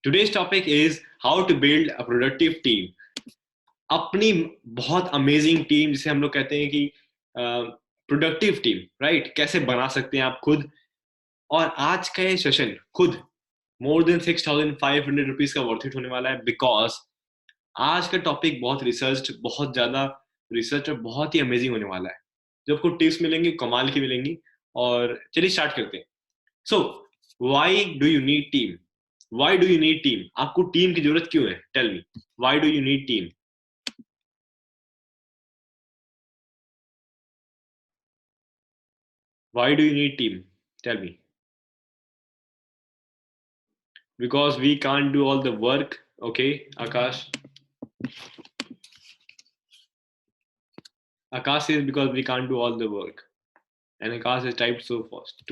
Today's topic is how to build a productive team. अपनी बहुत amazing team जिसे हम लोग कहते हैं कि प्रोडक्टिव टीम, राइट, कैसे बना सकते हैं आप खुद। और आज का ये सेशन खुद मोर देन 6,500 रुपीज का वर्थ इट होने वाला है, बिकॉज आज का टॉपिक बहुत रिसर्च, बहुत ज्यादा रिसर्च और बहुत ही अमेजिंग होने वाला है। जो आपको टिप्स मिलेंगी कमाल की मिलेंगी। और चलिए स्टार्ट करते हैं। So why do you need team? Why do you need team? आपको टीम की जरूरत क्यों है? Tell me, why do you need team? Why do you need team? Tell me. Because we can't do all the work. Okay, Akash. Akash says because we can't do all the work. And Akash has typed so fast.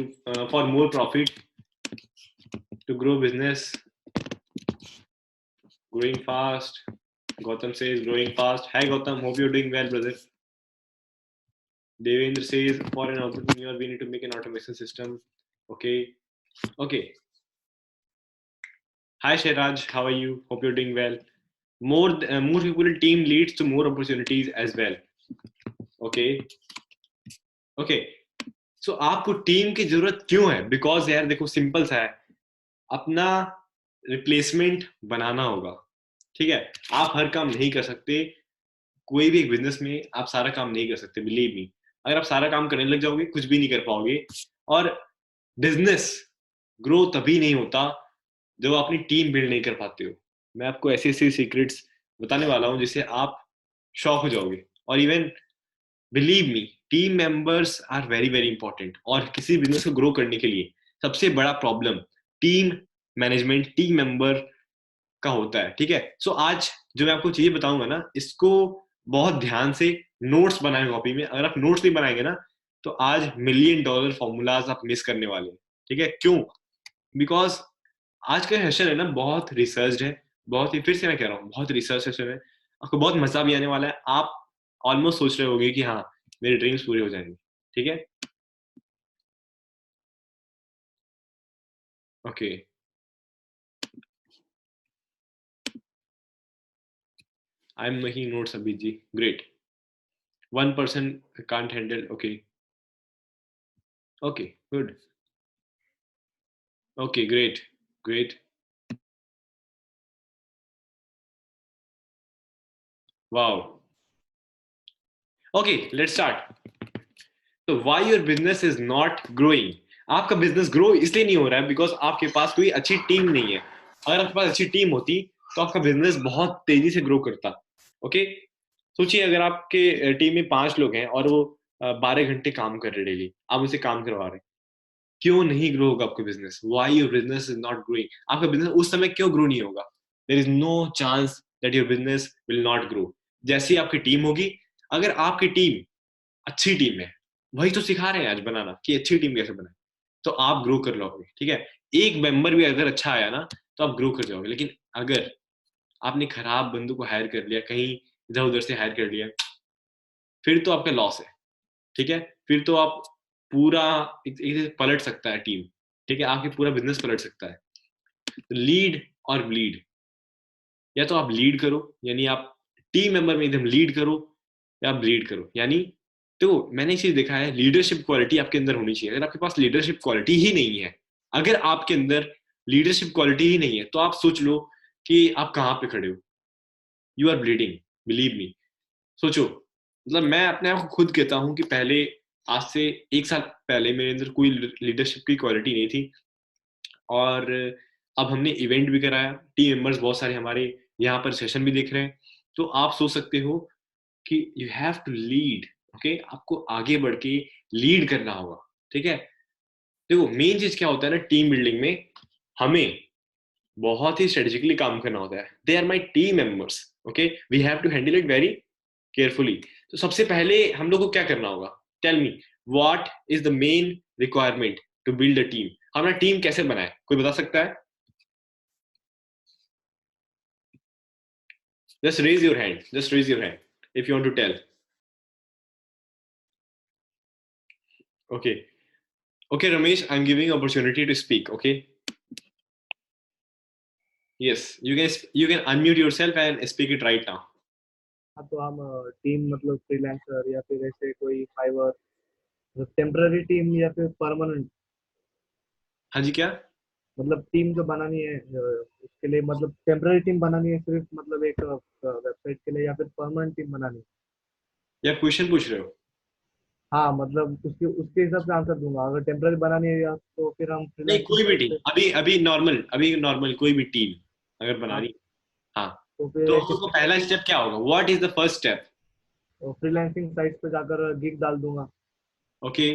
For more profit, to grow business, growing fast. Gautam says growing fast. Hi Gautam, hope you're doing well, brother. Devendra says for an entrepreneur, we need to make an automation system. Okay. Okay. Hi Shairaj, how are you? Hope you're doing well. More people team leads to more opportunities as well. Okay. Okay, so आपको team की जरूरत क्यों है? Because यार देखो, simple सा है, अपना रिप्लेसमेंट बनाना होगा। ठीक है, आप हर काम नहीं कर सकते। कोई भी एक बिजनेस में आप सारा काम नहीं कर सकते, बिलीव मी। अगर आप सारा काम करने लग जाओगे कुछ भी नहीं कर पाओगे। और बिजनेस ग्रो तभी नहीं होता जब आप अपनी टीम बिल्ड नहीं कर पाते हो। मैं आपको ऐसी ऐसी सीक्रेट्स बताने वाला हूँ जिससे आप शॉक हो जाओगे। और even believe me, team members are very very important. और किसी बिजनेस को ग्रो करने के लिए सबसे बड़ा problem team management, team member का होता है। ठीक है, सो आज जो मैं आपको चीजें बताऊंगा ना, इसको बहुत ध्यान से नोट्स बनाए कॉपी में। अगर आप नोट्स नहीं बनाएंगे ना, तो आज $1,000,000 फॉर्मूलाज आप मिस करने वाले हैं। ठीक है, क्यों? बिकॉज आज का सेशन है ना, बहुत रिसर्च है। बहुत ही, फिर से मैं कह रहा हूँ, बहुत रिसर्च सेशन है। आपको बहुत मजा भी आने वाला है। आप ऑलमोस्ट सोच रहे होगे कि हाँ, मेरे ड्रीम्स पूरे हो जाएंगे। ठीक है, okay, I am making notes अभी जी। Great. 1% can't handle. Okay, okay, good. Okay, great, great, wow. Okay, let's start. तो why your business is not growing? आपका बिजनेस ग्रो इसलिए नहीं हो रहा है बिकॉज आपके पास कोई अच्छी टीम नहीं है। अगर आपके पास अच्छी टीम होती तो आपका बिजनेस बहुत तेजी से ग्रो करता। ओके, सोचिए अगर आपके टीम में 5 लोग हैं और वो 12 घंटे काम कर रहे हैं डेली, आप उनसे काम करवा रहे हैं, क्यों नहीं ग्रो होगा आपका business? Why your business is not growing? आपका बिजनेस उस समय क्यों ग्रो नहीं होगा? There is no chance that your business will not grow. जैसी आपकी टीम होगी, अगर आपकी टीम अच्छी टीम है, वही तो सिखा रहे हैं आज बनाना कि अच्छी टीम कैसे बनाए, तो आप ग्रो कर लोगे। ठीक है, एक मेंबर भी अगर अच्छा आया ना, तो आप ग्रो कर जाओगे। लेकिन अगर आपने खराब बंदू को हायर कर लिया, कहीं इधर उधर से हायर कर लिया, फिर तो आपका लॉस है। ठीक है, फिर तो आप पूरा एक पलट सकता है टीम। ठीक है, आपके पूरा बिजनेस पलट सकता है। लीड और ब्लीड, या तो आप लीड करो, यानी आप टीम मेंबर में एकदम लीड करो, या आप ब्लीड करो। यानी तो मैंने एक चीज देखा है, लीडरशिप क्वालिटी आपके अंदर होनी चाहिए। अगर आपके पास लीडरशिप क्वालिटी ही नहीं है, अगर आपके अंदर लीडरशिप क्वालिटी ही नहीं है, तो आप सोच लो कि आप कहाँ पे खड़े हो। You are bleeding, believe me. सोचो, मतलब मैं अपने आप को खुद कहता हूँ कि पहले, आज से 1 साल पहले मेरे अंदर कोई लीडरशिप की क्वालिटी नहीं थी। और अब हमने इवेंट भी कराया, टीम मेंबर्स बहुत सारे हमारे यहाँ पर सेशन भी देख रहे हैं। तो आप सोच सकते हो कि you have to lead. Okay, आपको आगे बढ़ के लीड करना होगा। ठीक है, देखो मेन चीज क्या होता है ना टीम बिल्डिंग में, हमें बहुत ही स्ट्रेटेजिकली काम करना होता है। They are my team members. Okay, we have to handle it very carefully. तो सबसे पहले हम लोग को क्या करना होगा? Tell me, what is the main requirement to build a team? हमारा टीम कैसे बनाए, कोई बता सकता है? Just raise your hand. Just raise your hand if you want to tell. Okay. Okay, Ramesh, I'm giving you opportunity to speak. Okay. Yes, you can unmute yourself and speak it right now. हाँ, तो हम team मतलब freelancer या फिर ऐसे कोई fibre, temporary team या फिर परमानेंट, हाँ जी, क्या? मतलब टीम जो बनानी है उसके लिए, मतलब टेम्पररी टीम बनानी है सिर्फ, मतलब एक वेबसाइट के लिए, या फिर परमानेंट टीम बनानी है? या क्वेश्चन पूछ रहे हो? हाँ, मतलब उसके उसके हिसाब से आंसर दूंगा। अगर टेम्पररी बनानी है या तो फिर हम नहीं, फ्रीलांसिंग कोई भी साइट टीम, पे। अभी नॉर्मल कोई भी टीम अगर हाँ, बनानी। हाँ, तो फिर तो एक उसको पहला स्टेप क्या होगा? What is the first step? Freelancing site पे जाकर गिग डाल दूंगा। ओके,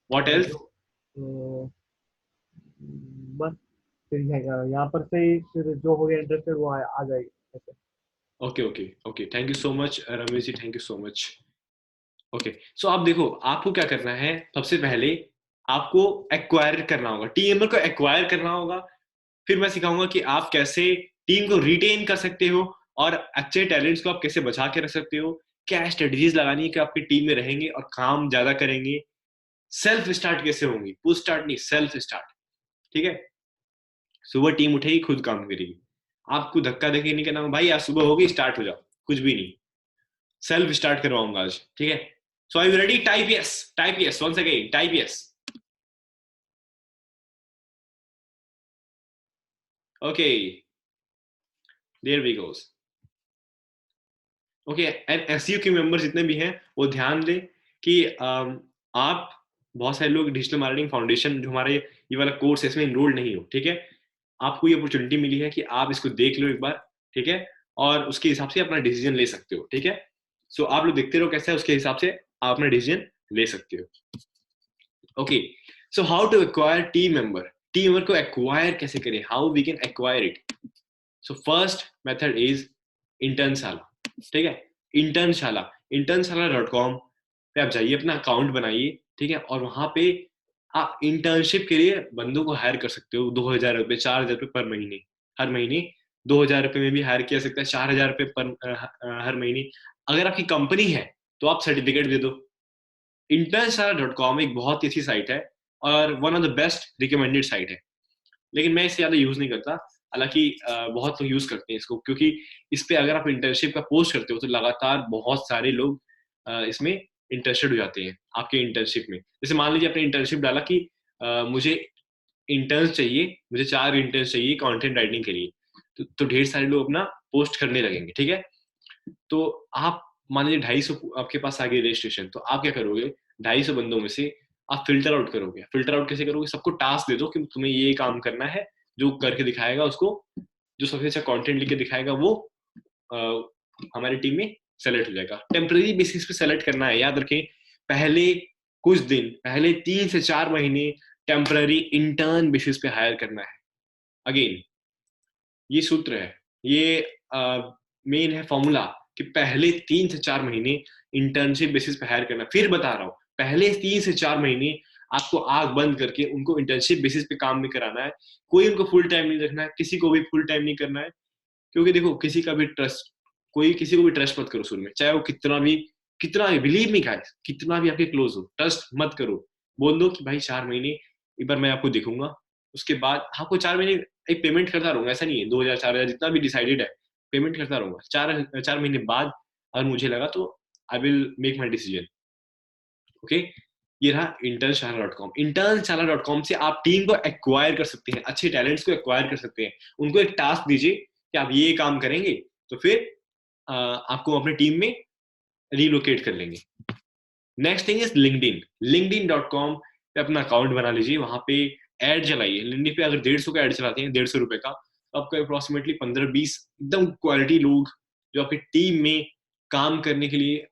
व्हाट और एल्स? जो बस फिर यहाँ पर से ही फिर जो हो गया इंटरेस्टेड वो आ जाएगी ऐसे। Okay okay okay, thank you so much Ramesh ji, thank you so much. Okay, so आप देखो, आपको क्या करना है सबसे पहले, आपको एक्वायर करना होगा, टीम मेंबर को एक्वायर करना होगा। फिर मैं सिखाऊंगा कि आप कैसे टीम को रिटेन कर सकते हो, और अच्छे टैलेंट्स को आप कैसे बचा के रख सकते हो, क्या स्ट्रेटजीज लगानी है कि आपकी टीम में रहेंगे और काम ज्यादा करेंगे, सेल्फ स्टार्ट कैसे होंगी, पुश स्टार्ट नहीं, सेल्फ स्टार्ट। ठीक है? सुबह टीम उठेगी, खुद काम करेगी, आपको धक्का देके नहीं करना भाई आज सुबह होगी स्टार्ट हो जाओ, कुछ भी नहीं, सेल्फ स्टार्ट करवाऊंगा आज। ठीक है? So I you ready? Type yes once again, type yes. Okay, there we goes. Okay, and SU के मेंबर जितने भी हैं वो ध्यान दें कि आप, बहुत सारे लोग डिजिटल मार्केटिंग फाउंडेशन जो हमारे ये वाला कोर्स है इसमें इनरोल्ड नहीं हो। ठीक है? आपको ये अपॉर्चुनिटी मिली है कि आप इसको देख लो एक बार। ठीक है? और उसके हिसाब से अपना डिसीजन ले सकते हो। ठीक है? सो आप लोग देखते रहो कैसा है, उसके हिसाब से आप अपना डिसीजन ले सकते हो। Okay, so how to acquire team member को एक्वायर कैसे करें, how we can acquire it. So first method is Internshala. ठीक है? इंटर्नशाला, internShala.com पे आप जाइए, अपना अकाउंट बनाइए। ठीक है? और वहां पे आप इंटर्नशिप के लिए बंदों को हायर कर सकते हो, 2,000 रुपये, 4,000 रुपये पर महीने, हर महीने 2,000 रुपये में भी हायर किया सकता है, 4,000 रुपये पर हर महीने। अगर आपकी कंपनी है तो आप सर्टिफिकेट दे दो। internShala.com एक बहुत ही अच्छी साइट है, और one of the best recommended site है, लेकिन मैं इसे ज्यादा यूज नहीं करता। हालांकि बहुत लोग यूज करते हैं इसको, क्योंकि इस पे अगर आप इंटर्नशिप का पोस्ट करते हो तो लगातार बहुत सारे लोग इसमें इंटरेस्टेड हो जाते हैं आपके इंटर्नशिप में। जैसे मान लीजिए आपने इंटर्नशिप डाला कि मुझे इंटर्न्स चाहिए, मुझे 4 इंटर्न्स चाहिए कंटेंट राइटिंग के लिए, तो ढेर सारे लोग अपना पोस्ट करने लगेंगे। ठीक है? तो आप मान लीजिए 250 आपके पास आ गए रजिस्ट्रेशन, तो आप क्या करोगे, 250 बंदों में से आप फिल्टर आउट करोगे। फिल्टर आउट कैसे करोगे? सबको टास्क दे दो कि तुम्हें ये काम करना है, जो करके दिखाएगा उसको, जो सबसे अच्छा कंटेंट लिख के दिखाएगा वो आ, हमारी टीम में सेलेक्ट हो जाएगा। टेम्पररी बेसिस पे सेलेक्ट करना है, याद रखें। पहले कुछ दिन, पहले 3 से 4 महीने टेम्पररी इंटर्न बेसिस पे हायर करना है। अगेन, ये सूत्र है, ये मेन है फॉर्मूला, कि पहले 3 से 4 महीने इंटर्नशिप बेसिस पे हायर करना। फिर बता रहा हूँ, पहले 3 से 4 महीने आपको आग बंद करके उनको इंटर्नशिप बेसिस पे काम भी कराना है। कोई उनको फुल टाइम नहीं रखना है, किसी को भी फुल टाइम नहीं करना है। क्योंकि देखो, किसी का भी ट्रस्ट, कोई किसी को भी ट्रस्ट मत करो शुरू में, चाहे वो कितना भी बिलीव नहीं खाए, कितना भी आपके क्लोज हो, ट्रस्ट मत करो। बोल दो कि भाई 4 महीने एक बार मैं आपको देखूंगा, उसके बाद आपको 4 महीने एक पेमेंट करता रहूंगा, ऐसा नहीं है, 2,000 4,000 जितना भी डिसाइडेड है पेमेंट करता रहूंगा। 4 महीने बाद अगर मुझे लगा तो I will make my decision. Okay? ये रहा internShala.com। internShala.com से आप टीम को एक्वायर कर सकते हैं, अच्छे टैलेंट्स को एक्वायर कर सकते हैं। उनको एक टास्क दीजिए कि आप ये काम करेंगे, तो फिर आपको अपने टीम में रिलोकेट कर लेंगे। Next thing is LinkedIn. linkedin.com पे अपना अकाउंट बना लीजिए, वहां पे एड चलाइए। लिंक्डइन पे अगर 150 का एड चलाते हैं, 150 रुपए का, तो आपको अप्रोक्सीमेटली 15-20 एकदम क्वालिटी लोग जो आपकी टीम में काम करने के लिए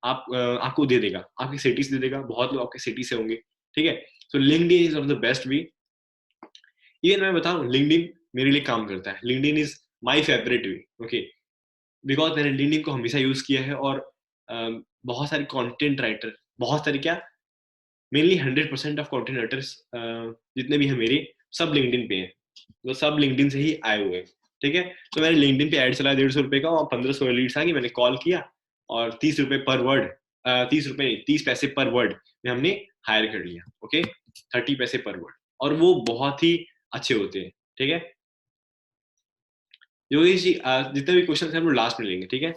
आपको दे देगा, आपकी सिटी से दे देगा, बहुत लोग आपके सिटी से होंगे। ठीक है? सो LinkedIn is one of the best way. Even मैं बताऊं, लिंक्डइन मेरे लिए काम करता है, LinkedIn is my favourite way. Okay? Because मैंने लिंक्डइन को हमेशा यूज किया है, और बहुत सारे कंटेंट राइटर, बहुत सारे क्या, मेनली 100% ऑफ कंटेंट राइटर्स जितने भी हैं मेरे, सब लिंक्डइन पे हैं, वो सब लिंक्डइन से ही आए हुए हैं। ठीक है? तो मैंने लिंक्डइन पे ऐड चलाया 150 रुपए का, और 1500 लीड्स आ गई, मैंने कॉल किया, और 30 रुपए पर वर्ड, 30 रुपए नहीं, 30 पैसे पर वर्ड में हमने हायर कर लिया। ओके? 30 पैसे पर वर्ड, और वो बहुत ही अच्छे होते हैं। ठीक है? योगेश जी जितने भी क्वेश्चन है हम लोग लास्ट में लेंगे, ठीक है।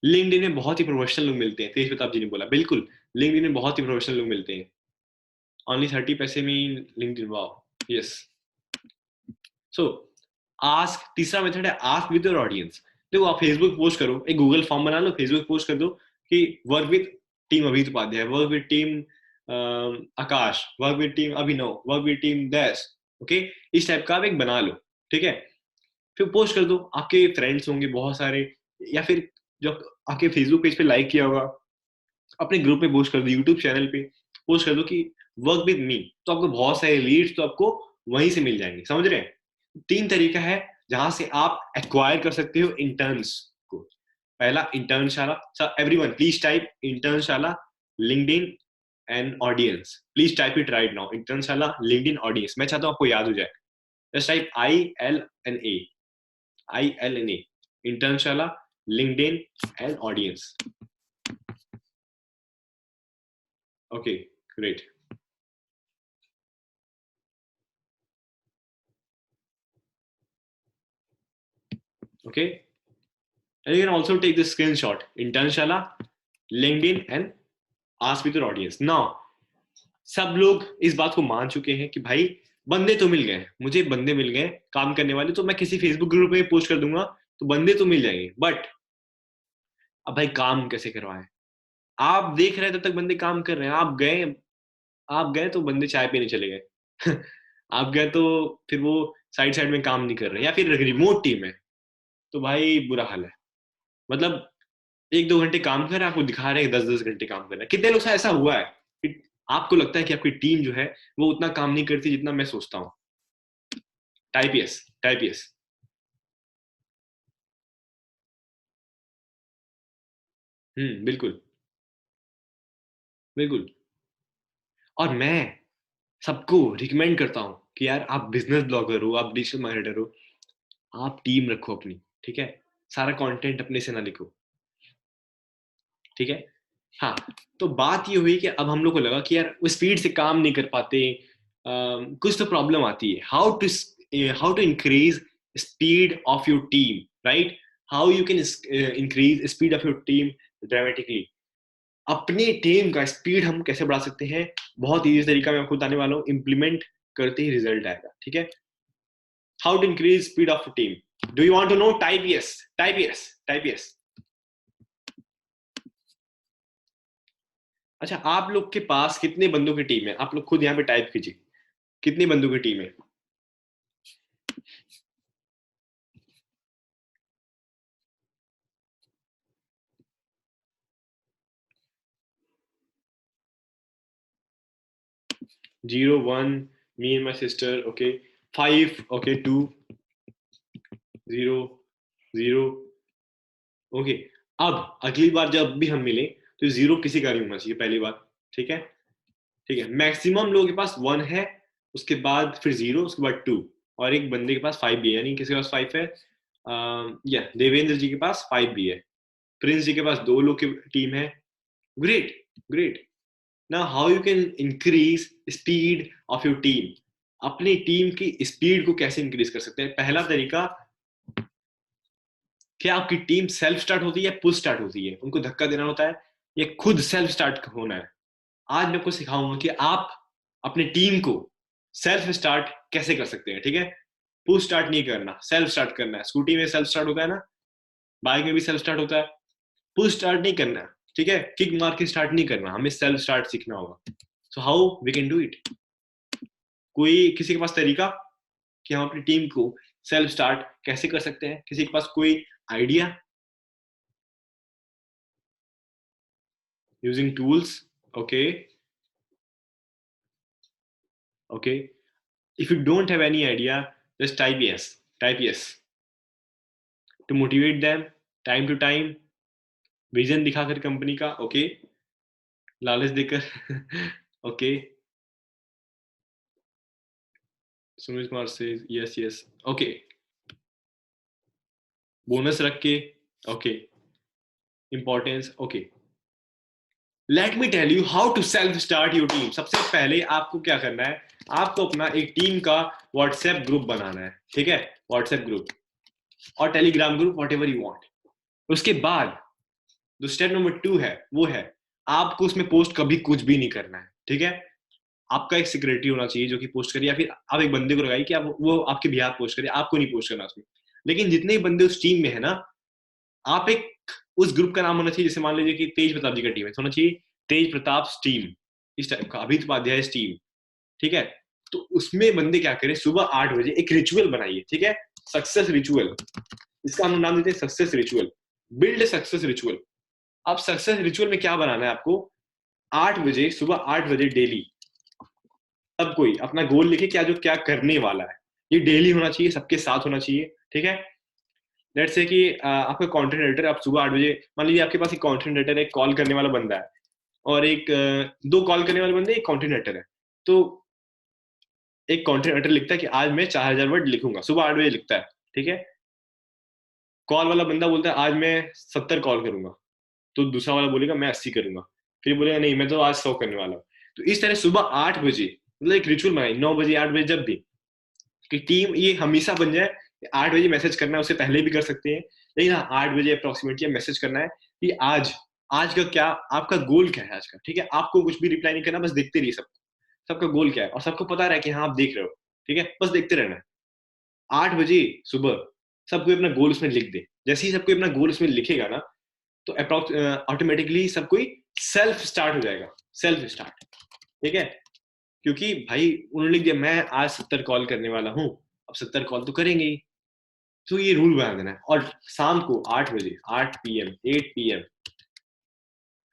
लिंक्डइन में बहुत ही प्रोफेशनल लोग मिलते हैं, तेज प्रताप जी ने बोला, बिल्कुल लिंक्डइन में बहुत ही प्रोफेशनल लोग मिलते हैं। ओनली 30 पैसे में लिंक्डइन, वाओ, यस। सो आस्क, तीसरा मेथड है आस्क विद योर ऑडियंस। देखो आप फेसबुक पोस्ट करो, एक गूगल फॉर्म बना लो, फेसबुक पोस्ट कर दो कि work with team Abhit Upadhyay, work with team Akash, work with team Abhinav, work with team dash, okay, इस टाइप का आप एक बना लो, ठीक है। फिर पोस्ट कर दो, आपके फ्रेंड्स होंगे बहुत सारे, या फिर जो आपके फेसबुक पेज पे लाइक किया होगा, अपने ग्रुप में पोस्ट कर दो, यूट्यूब चैनल पे पोस्ट कर दो कि वर्क विद मी, तो आपको बहुत सारे लीड्स तो आपको वहीं से मिल जाएंगे, समझ रहे हैं। 3 तरीका है जहां से आप एक्वायर कर सकते हो इंटर्न्स को। पहला Internshala, everyone please type Internshala LinkedIn and audience, please type it right now, Internshala LinkedIn audience, मैं चाहता हूं आपको याद हो जाए। Just type ILNA, ILNA, Internshala LinkedIn and audience, okay, great, okay, and you can also take this screenshot, internshala linkedin and ask with your audience now। सब लोग इस बात को मान चुके हैं कि भाई बंदे तो मिल गए, मुझे बंदे मिल गए काम करने वाले, तो मैं किसी फेसबुक ग्रुप में पोस्ट कर दूंगा तो बंदे तो मिल जाएंगे, बट अब भाई काम कैसे करवाएं। आप देख रहे हैं तब तक बंदे काम कर रहे हैं, आप गए तो बंदे चाय पीने चले गए आप गए तो फिर वो साइड साइड में काम नहीं कर रहे, या फिर रिमोट टीम है तो भाई बुरा हाल है। मतलब 1-2 घंटे काम कर रहे हैं, आपको दिखा रहे हैं 10-10 घंटे काम कर रहे हैं। कितने लोग से ऐसा हुआ है कि आपको लगता है कि आपकी टीम जो है वो उतना काम नहीं करती जितना मैं सोचता हूँ। Type yes, type yes. बिल्कुल, बिल्कुल। और मैं सबको रिकमेंड करता हूँ कि यार आप बिजनेस ब्लॉगर हो, आप डिजिटल मार्केटर हो, आप टीम रखो अपनी, ठीक है। सारा कंटेंट अपने से ना लिखो, ठीक है। हाँ, तो बात ये हुई कि अब हम लोग को लगा कि यार वो स्पीड से काम नहीं कर पाते, कुछ तो प्रॉब्लम आती है। How to increase speed of your team, right. How you can increase speed of your team dramatically. अपनी टीम का स्पीड हम कैसे बढ़ा सकते हैं, बहुत इजी तरीका मैं आपको बताने वाला हूँ, इम्प्लीमेंट करते ही रिजल्ट आएगा, ठीक है। How to increase speed of team, do you want to know, type yes, type yes, type yes. अच्छा, आप लोग के पास कितने बंदों की टीम है, आप लोग खुद यहाँ पे टाइप कीजिए, कितनी बंदों की टीम है। 0 1, me and my sister, okay, 5, okay, 2, 0, 0, okay. अब अगली बार जब भी हम मिले तो 0 किसी का नहीं होना चाहिए, पहली बात, ठीक है। ठीक है, मैक्सिमम लोगों के पास 1 है, उसके बाद फिर 0, उसके बाद 2, और एक बंदे के पास 5 भी है, यानी किसी के पास 5 है, या देवेंद्र जी के पास 5 भी है, प्रिंस जी के पास 2 लोग की टीम है। Great, great. Now how you can increase speed of your team, अपनी टीम की स्पीड को कैसे इंक्रीज कर सकते हैं। पहला तरीका, क्या आपकी टीम सेल्फ स्टार्ट होती है, पुश स्टार्ट होती है, उनको धक्का देना होता है, या खुद सेल्फ स्टार्ट होना है। आज मैं आपको सिखाऊंगा कि आप अपनी टीम को सेल्फ स्टार्ट कैसे कर सकते हैं, ठीक है। पुश स्टार्ट नहीं करना, सेल्फ स्टार्ट करना है। स्कूटी में सेल्फ स्टार्ट होता है ना, बाइक में भी सेल्फ स्टार्ट होता है। पुश स्टार्ट नहीं करना, ठीक है, किक मार के स्टार्ट नहीं करना, हमें सेल्फ स्टार्ट सीखना होगा। So how we can do it, कोई किसी के पास तरीका कि हम अपनी टीम को सेल्फ स्टार्ट कैसे कर सकते हैं, किसी के पास कोई idea. Using tools, okay, okay. If you don't have any idea, just type yes, type yes, to motivate them, time to time, vision दिखाकर कंपनी का, ओके, लालच देकर ओके। सुमित कुमार से यस यस, ओके, बोनस रख के, okay, importance, okay. Let me tell you how to self start your team. सबसे पहले आपको क्या करना है, आपको अपना एक टीम का व्हाट्सएप ग्रुप बनाना है, ठीक है, व्हाट्सएप ग्रुप। और Telegram group, what ever you want. उसके बाद जो स्टेप नंबर 2 है वो है आपको उसमें पोस्ट कभी कुछ भी नहीं करना है, ठीक है। आपका एक सिक्योरिटी होना चाहिए जो कि पोस्ट करे, या फिर आप एक बंदे को लगाइए कि आप वो आपके बिहार पोस्ट करे, आपको नहीं पोस्ट करना उसमें। लेकिन जितने भी बंदे उस टीम में है ना, आप एक उस ग्रुप का नाम होना चाहिए, जैसे मान लीजिए कि तेज प्रताप जी का टीम है तो होना चाहिए तेज प्रताप टीम, इस टाइप का, अभित उपाध्याय टीम, ठीक है। तो उसमें बंदे क्या करें, सुबह 8 बजे एक रिचुअल बनाइए, ठीक है, सक्सेस रिचुअल, इसका हम नाम देते हैं success ritual, build success ritual. अब सक्सेस रिचुअल में क्या बनाना है आपको, 8 बजे, सुबह 8 बजे डेली सब कोई अपना गोल लिखे, क्या जो क्या करने वाला है, ये डेली होना चाहिए, सबके साथ होना चाहिए, ठीक है। लेट्स से कि आपका कंटेंट राइटर, आप सुबह 8 बजे, मान लीजिए आपके पास एक कंटेंट राइटर, एक कॉल करने वाला बंदा है, और एक दो कॉल करने वाले बंदे, एक कंटेंट राइटर है। तो एक कंटेंट राइटर लिखता है कि आज मैं 4000 वर्ड लिखूंगा, सुबह 8 बजे लिखता है, ठीक है। कॉल वाला बंदा बोलता है आज मैं 70 कॉल करूंगा, तो दूसरा वाला बोलेगा मैं 80 करूंगा, फिर बोलेगा नहीं मैं तो आज 100 करने वाला हूँ। तो इस तरह सुबह 8 बजे, मतलब एक रिचुअल बनाए, 9 बजे 8 बजे जब भी, कि टीम ये हमेशा बन जाए। 8 बजे मैसेज करना है, उससे पहले भी कर सकते हैं, लेकिन हाँ 8 बजे अप्रोक्सीमेटली मैसेज करना है कि आज, आज का क्या, आपका गोल क्या है आज का, ठीक है। आपको कुछ भी रिप्लाई नहीं करना, बस देखते रहिए सबको, सबका गोल क्या है, और सबको पता रहे कि हाँ आप देख रहे हो, ठीक है, बस देखते रहना है। 8 बजे सुबह सब कोई अपना गोल उसमें लिख दे, जैसे ही सब कोई अपना गोल उसमें लिखेगा ना, तो ऑटोमेटिकली सब कोई सेल्फ स्टार्ट हो जाएगा, सेल्फ स्टार्ट, ठीक है। क्योंकि भाई उन्होंने लिख दिया मैं आज 70 कॉल करने वाला हूँ, अब 70 कॉल तो करेंगे ही, तो ये रूल बना देना है। और शाम को 8 बजे, 8 PM, 8 PM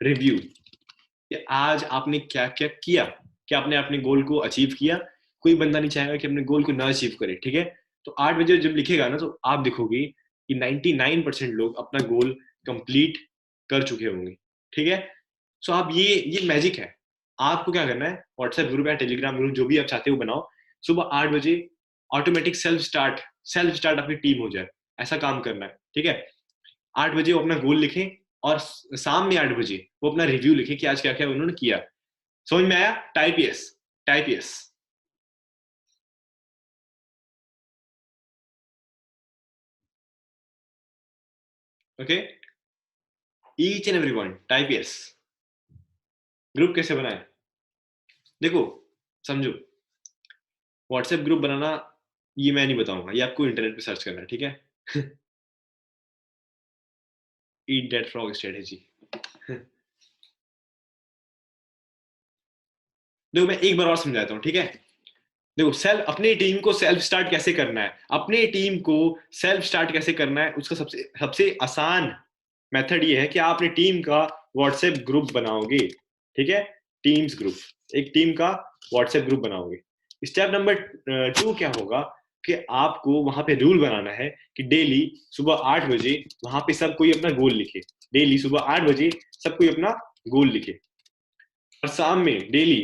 रिव्यू, कि आज आपने क्या क्या किया, क्या आपने अपने गोल को अचीव किया। कोई बंदा नहीं चाहेगा कि अपने गोल को ना अचीव करे, ठीक है। तो 8 बजे जब लिखेगा ना, तो आप देखोगे कि 99% लोग अपना गोल कंप्लीट कर चुके होंगे, ठीक है। सो आप ये मैजिक है। आपको क्या करना है, व्हाट्सएप ग्रुप या टेलीग्राम ग्रुप जो भी आप चाहते हो बनाओ, सुबह 8 बजे ऑटोमेटिक सेल्फ स्टार्ट आपकी टीम हो जाए, ऐसा काम करना है, ठीक है। 8 बजे वो अपना गोल लिखें, और शाम में 8 बजे वो अपना रिव्यू लिखे कि आज क्या क्या उन्होंने किया। समझ में आया? Type yes, type yes. Okay, each and everyone type yes. Group कैसे बनाए, देखो, समझो, व्हाट्सएप ग्रुप बनाना ये मैं नहीं बताऊंगा, ये आपको इंटरनेट पे सर्च करना है, ठीक है। Eat that frog strategy. देखो मैं एक बार और समझाता हूँ, ठीक है। देखो, सेल्फ, अपनी टीम को सेल्फ स्टार्ट कैसे करना है, अपनी टीम को सेल्फ स्टार्ट कैसे करना है, उसका सबसे सबसे आसान मेथड ये है कि आप अपनी टीम का व्हाट्सएप ग्रुप बनाओगे, ठीक है। टीम्स ग्रुप, एक टीम का व्हाट्सएप ग्रुप बनाओगे। स्टेप नंबर 2 क्या होगा, कि आपको वहां पे रूल बनाना है कि डेली सुबह 8 बजे वहां पे सब कोई अपना गोल लिखे, डेली सुबह 8 बजे सब कोई अपना गोल लिखे, और शाम में डेली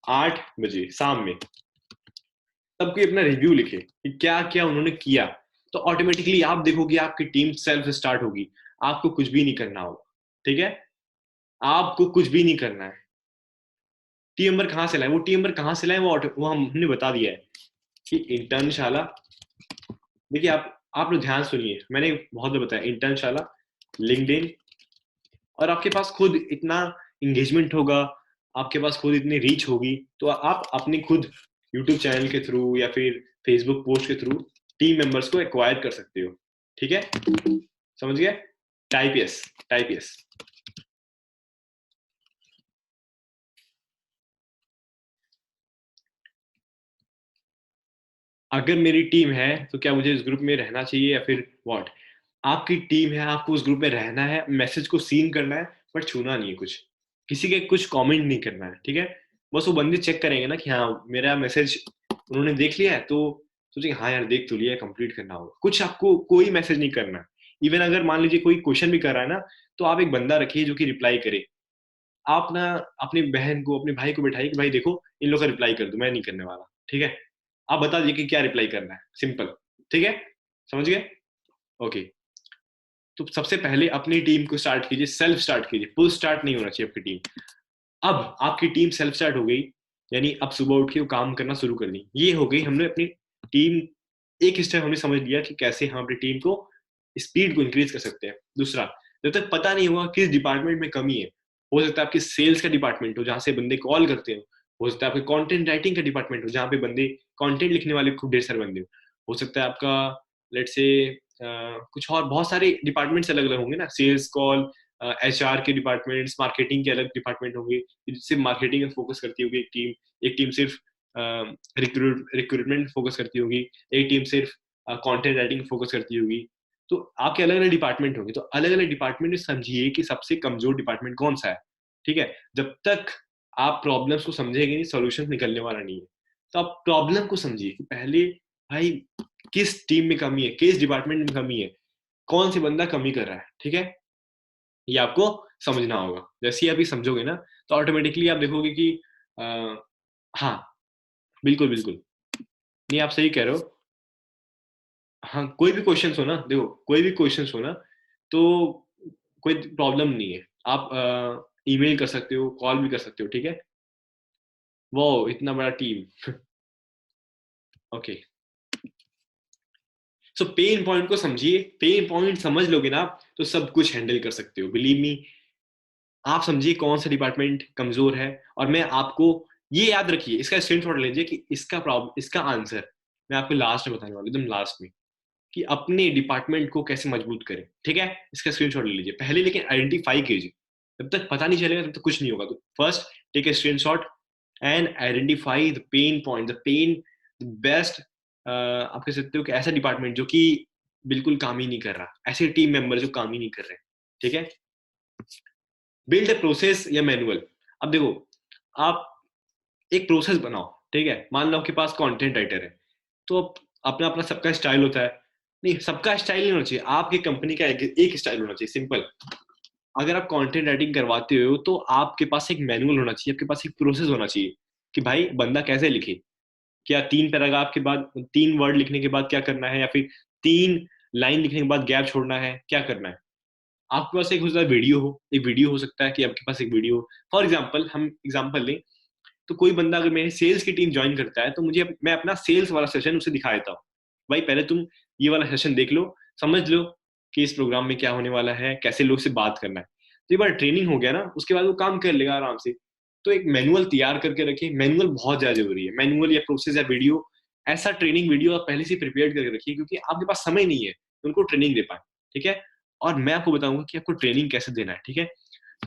8 बजे शाम में सब कोई अपना रिव्यू लिखे कि क्या क्या उन्होंने किया। तो ऑटोमेटिकली आप देखोगे आपकी टीम सेल्फ स्टार्ट होगी, आपको कुछ भी नहीं करना होगा, ठीक है। आपको कुछ भी नहीं करना है। टीम नंबर कहाँ से लाए, वो टीम नंबर कहाँ से लाए, वो हमने बता दिया है कि इंटर्नशाला। देखिए आप लोग ध्यान सुनिए, मैंने बहुत बार बताया, इंटर्नशाला, लिंक्डइन, और आपके पास खुद इतना इंगेजमेंट होगा, आपके पास खुद इतनी रीच होगी, तो आप अपने खुद यूट्यूब चैनल के थ्रू या फिर फेसबुक पोस्ट के थ्रू टीम मेंबर्स को एक्वायर कर सकते हो, ठीक है। समझ गए? Type yes, type yes. अगर मेरी टीम है तो क्या मुझे इस ग्रुप में रहना चाहिए या फिर व्हाट। आपकी टीम है, आपको उस ग्रुप में रहना है, मैसेज को सीन करना है, बट छूना नहीं है कुछ, किसी के कुछ कमेंट नहीं करना है, ठीक है। बस वो बंदे चेक करेंगे ना कि हाँ मेरा मैसेज उन्होंने देख लिया है, तो सोचेंगे हाँ यार देख तो लिया है, कंप्लीट करना होगा, कुछ आपको कोई मैसेज नहीं करना है। इवन अगर मान लीजिए कोई क्वेश्चन भी कर रहा है ना, तो आप एक बंदा रखिए जो कि रिप्लाई करे। आप ना अपनी बहन को, अपने भाई को बैठाइए कि भाई देखो इन लोग का रिप्लाई कर दो, मैं नहीं करने वाला, ठीक है। आप बता दीजिए कि क्या रिप्लाई करना है, सिंपल, ठीक है। समझ गए? ओके। तो सबसे पहले अपनी टीम को स्टार्ट कीजिए, सेल्फ स्टार्ट कीजिए, फुल स्टार्ट नहीं होना चाहिए आपकी टीम। अब आपकी टीम सेल्फ स्टार्ट हो गई, यानी अब सुबह उठ के वो काम करना शुरू कर दी, ये हो गई हमने अपनी टीम एक स्टेप हमने समझ लिया कि कैसे हम अपनी टीम को स्पीड को इंक्रीज कर सकते हैं। दूसरा, जब तक पता नहीं हुआ किस डिपार्टमेंट में कमी है, हो सकता है आपकी सेल्स का डिपार्टमेंट हो जहां से बंदे कॉल करते हो सकता है आपके कंटेंट राइटिंग का डिपार्टमेंट हो जहां पे बंदे कंटेंट लिखने वाले खूब ढेर सारे बंदे हो सकता है आपका लेट से कुछ और बहुत सारे डिपार्टमेंट्स अलग अलग होंगे ना, सेल्स कॉल, एचआर के डिपार्टमेंट्स, मार्केटिंग के अलग डिपार्टमेंट होंगे, सिर्फ मार्केटिंग में फोकस करती होगी एक टीम सिर्फ रिक्रूटमेंट फोकस करती होगी, एक टीम सिर्फ कंटेंट राइटिंग फोकस करती होगी। तो आपके अलग अलग डिपार्टमेंट होंगे, तो अलग अलग डिपार्टमेंट समझिए कि सबसे कमजोर डिपार्टमेंट कौन सा है। ठीक है, जब तक आप प्रॉब्लम्स को समझेंगे नहीं, सॉल्यूशन निकलने वाला नहीं है। तो आप प्रॉब्लम को समझिए कि पहले भाई किस टीम में कमी है, किस डिपार्टमेंट में कमी है, कौन से बंदा कमी कर रहा है। ठीक है, ये आपको समझना होगा। जैसे ही आप ये समझोगे ना, तो ऑटोमेटिकली आप देखोगे कि आ, हाँ, बिल्कुल बिल्कुल, नहीं आप सही कह रहे हो। हाँ, कोई भी क्वेश्चन हो ना, देखो कोई भी क्वेश्चन हो ना, तो कोई प्रॉब्लम नहीं है, आप ईमेल कर सकते हो, कॉल भी कर सकते हो। ठीक है, वो इतना बड़ा टीम। ओके, सो पेन पॉइंट को समझिए, पेन पॉइंट समझ लोगे ना आप, तो सब कुछ हैंडल कर सकते हो, बिलीव मी। आप समझिए कौन सा डिपार्टमेंट कमजोर है, और मैं आपको ये याद रखिए, इसका स्क्रीनशॉट लीजिए कि इसका प्रॉब्लम, इसका आंसर मैं आपको लास्ट में बताने वाला हूँ, एकदम लास्ट में, कि अपने डिपार्टमेंट को कैसे मजबूत करें। ठीक है, इसका स्क्रीनशॉट ले लीजिए पहले, लेकिन आइडेंटिफाई कीजिए। जब तक पता नहीं चलेगा तब तक कुछ नहीं होगा। तो first take a screenshot and identify the pain point, the pain, the best, आप कह सकते हो कि ऐसा डिपार्टमेंट जो कि बिल्कुल काम ही नहीं कर रहा, ऐसे टीम मेंबर जो काम ही नहीं कर रहे। ठीक है, बिल्ड ए प्रोसेस या मैनुअल। अब देखो, आप एक प्रोसेस बनाओ। ठीक है, मान लो आपके पास कंटेंट राइटर है, तो अपना अपना सबका स्टाइल होता है। नहीं, सबका स्टाइल नहीं होना चाहिए, आपकी कंपनी का एक स्टाइल होना चाहिए, सिंपल। अगर आप कंटेंट राइटिंग करवाते हो तो आपके पास एक मैनुअल होना चाहिए, आपके पास एक प्रोसेस होना चाहिए कि भाई बंदा कैसे लिखे, क्या 3 पैराग्राफ के बाद 3 वर्ड लिखने के बाद क्या करना है, या फिर 3 लाइन लिखने के बाद गैप छोड़ना है, क्या करना है। आपके पास एक हो सकता है वीडियो हो, एक वीडियो हो सकता है कि आपके पास एक वीडियो, फॉर एग्जाम्पल हम एग्जाम्पल लें, तो कोई बंदा अगर मेरे सेल्स की टीम ज्वाइन करता है, तो मुझे मैं अपना सेल्स वाला सेशन उसे दिखा देता हूँ। भाई पहले तुम ये वाला सेशन देख लो, समझ लो कि इस प्रोग्राम में क्या होने वाला है, कैसे लोग से बात करना है। तो एक बार ट्रेनिंग हो गया ना, उसके बाद वो काम कर लेगा आराम से। तो एक मैनुअल तैयार करके रखिए, मैनुअल बहुत ज्यादा जरूरी है, मैनुअल या प्रोसेस या वीडियो, ऐसा ट्रेनिंग वीडियो आप पहले से प्रिपेयर करके रखिए, क्योंकि आपके पास समय नहीं है उनको ट्रेनिंग दे पाए। ठीक है, और मैं आपको बताऊंगा कि आपको ट्रेनिंग कैसे देना है। ठीक है,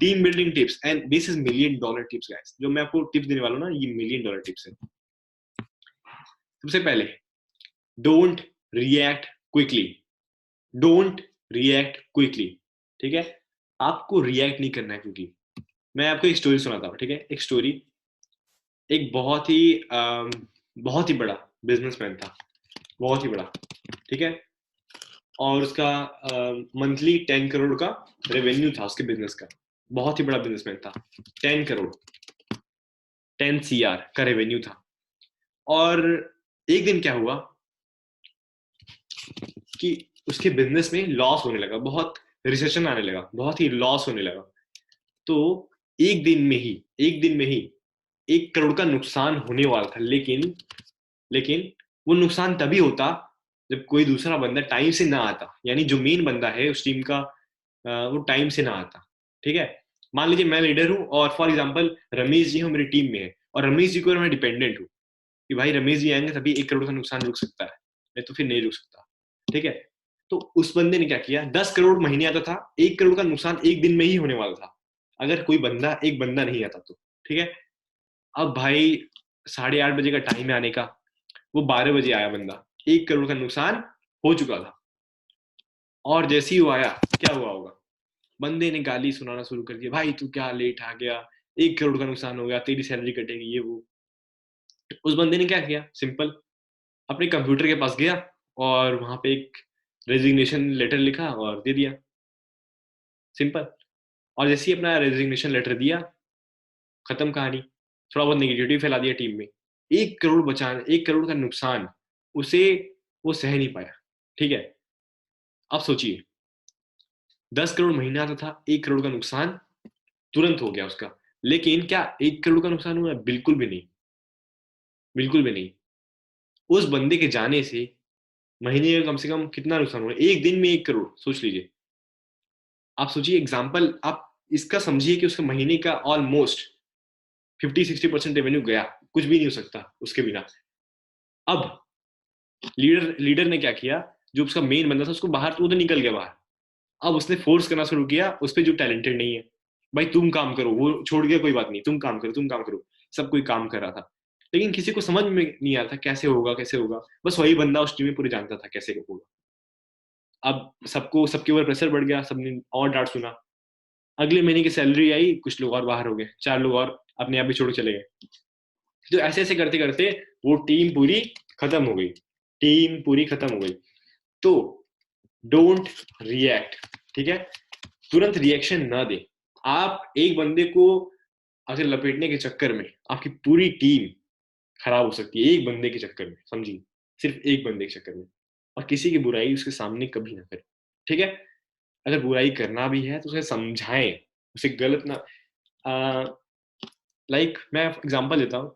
team building tips, and this is $1,000,000 tips guys, जो मैं आपको टिप्स देने वाला हूँ ना, ये $1,000,000 टिप्स है। सबसे पहले, don't react quickly, don't react quickly. ठीक है, आपको रिएक्ट नहीं करना है क्विकली। मैं आपको एक स्टोरी सुनाता हूँ। ठीक है, एक स्टोरी, एक बहुत ही बड़ा बिजनेसमैन था, बहुत ही बड़ा। ठीक है, और उसका मंथली 10 करोड़ का रेवेन्यू था उसके बिजनेस का, बहुत ही बड़ा बिजनेसमैन था। 10 करोड़, 10 CR का रेवेन्यू था। और एक दिन क्या हुआ कि उसके बिजनेस में लॉस होने लगा, बहुत रिसेशन आने लगा, बहुत ही लॉस होने लगा। तो एक दिन में ही 1 करोड़ का नुकसान होने वाला था। लेकिन लेकिन वो नुकसान तभी होता जब कोई दूसरा बंदा टाइम से ना आता, यानी जो मेन बंदा है उस टीम का, वो टाइम से ना आता। ठीक है, मान लीजिए मैं लीडर हूँ, और फॉर एग्जाम्पल रमेश जी हम मेरी टीम में है, और रमेश जी को मैं डिपेंडेंट हूँ कि भाई रमेश जी आएंगे तभी 1 करोड़ का नुकसान रुक सकता है, नहीं तो फिर नहीं रुक सकता। ठीक है, तो उस बंदे ने क्या किया, 10 करोड़ महीने आता था, 1 करोड़ का नुकसान एक दिन में ही होने वाला था, अगर कोई बंदा एक बंदा नहीं आता तो। ठीक है, अब भाई 8:30 बजे का टाइम है आने का, वो 12 बजे आया बंदा, 1 करोड़ का नुकसान हो चुका था। और जैसे ही वो आया, क्या हुआ होगा, बंदे ने गाली सुनाना शुरू कर दिया, भाई तू क्या लेट आ गया, 1 करोड़ का नुकसान हो गया, तेरी सैलरी कटेगी, ये वो। उस बंदे ने क्या किया, सिंपल, अपने कंप्यूटर के पास गया और वहां पे एक रेजिग्नेशन लेटर लिखा और दे दिया, सिंपल। और जैसे ही अपना रेजिग्नेशन लेटर दिया, खत्म कहानी। थोड़ा बहुत नेगेटिविटी फैला दिया टीम में, 1 करोड़ बचाना, 1 करोड़ का नुकसान, उसे वो सह नहीं पाया। ठीक है, अब सोचिए, 10 करोड़ महीना आता था, 1 करोड़ का नुकसान तुरंत हो गया उसका। लेकिन क्या 1 करोड़ का नुकसान हुआ? बिल्कुल भी नहीं, बिल्कुल भी नहीं। उस बंदे के जाने से महीने का कम से कम कितना नुकसान होगा, एक दिन में 1 करोड़, सोच लीजिए। आप सोचिए एग्जाम्पल, आप इसका समझिए कि उसका महीने का ऑलमोस्ट 50-60% रेवेन्यू गया, कुछ भी नहीं हो सकता उसके बिना। अब लीडर लीडर ने क्या किया, जो उसका मेन बंदा था उसको बाहर, तो वो तो निकल गया बाहर। अब उसने फोर्स करना शुरू किया उस पर जो टैलेंटेड नहीं है, भाई तुम काम करो, वो छोड़ गया कोई बात नहीं, तुम काम करो, तुम काम करो। सब कोई काम कर रहा था, लेकिन किसी को समझ में नहीं आता कैसे होगा कैसे होगा, बस वही बंदा उस टीम में पूरे जानता था कैसे होगा। अब सबको, सबके ऊपर प्रेशर बढ़ गया, सबने और डांट सुना। अगले महीने की सैलरी आई, कुछ लोग और बाहर हो गए, 4 लोग और अपने आप ही छोड़ के चले गए। तो ऐसे ऐसे करते करते वो टीम पूरी खत्म हो गई, टीम पूरी खत्म हो गई। तो डोंट रिएक्ट, ठीक है, तुरंत रिएक्शन ना दे। आप एक बंदे को अगर लपेटने के चक्कर में आपकी पूरी टीम खराब हो सकती है, एक बंदे के चक्कर में, समझिए, सिर्फ एक बंदे के चक्कर में। और किसी की बुराई उसके सामने कभी ना करें, ठीक है। अगर बुराई करना भी है तो उसे समझाएं, उसे गलत ना। लाइक मैं एग्जांपल देता हूँ,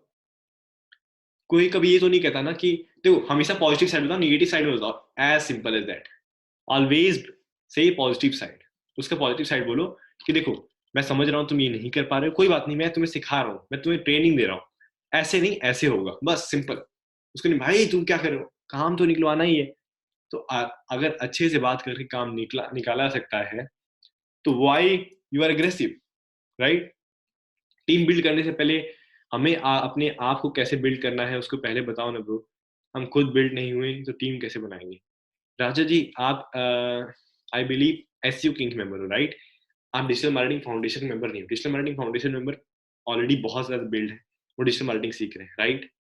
कोई कभी ये तो नहीं कहता ना कि देखो हमेशा पॉजिटिव साइड बताओ, नेगेटिव साइड में बताओ, as simple as that. Always say positive side, उसका पॉजिटिव साइड बोलो कि देखो मैं समझ रहा हूँ तुम ये नहीं कर पा रहे हो, कोई बात नहीं, मैं तुम्हें सिखा रहा हूँ, मैं तुम्हें ट्रेनिंग दे रहा हूँ, ऐसे नहीं ऐसे होगा, बस सिंपल। उसको नहीं भाई तुम क्या कर रहे हो, काम तो निकलवाना ही है। तो अगर अच्छे से बात करके काम निकाला सकता है, तो why you are aggressive, right. Team build करने से पहले हमें अपने आप को कैसे बिल्ड करना है उसको पहले बताओ ना ब्रो। हम खुद बिल्ड नहीं हुए तो टीम कैसे बनाएंगे। राजा जी, आप I believe SU king member हो, राइट। आप डिजिटल मार्केटिंग फाउंडेशन मेंबर नहीं हो। Digital marketing foundation member already बहुत ज्यादा बिल्ड है, वो डिजिटल मार्केटिंग सीख रहे हैं, राइट।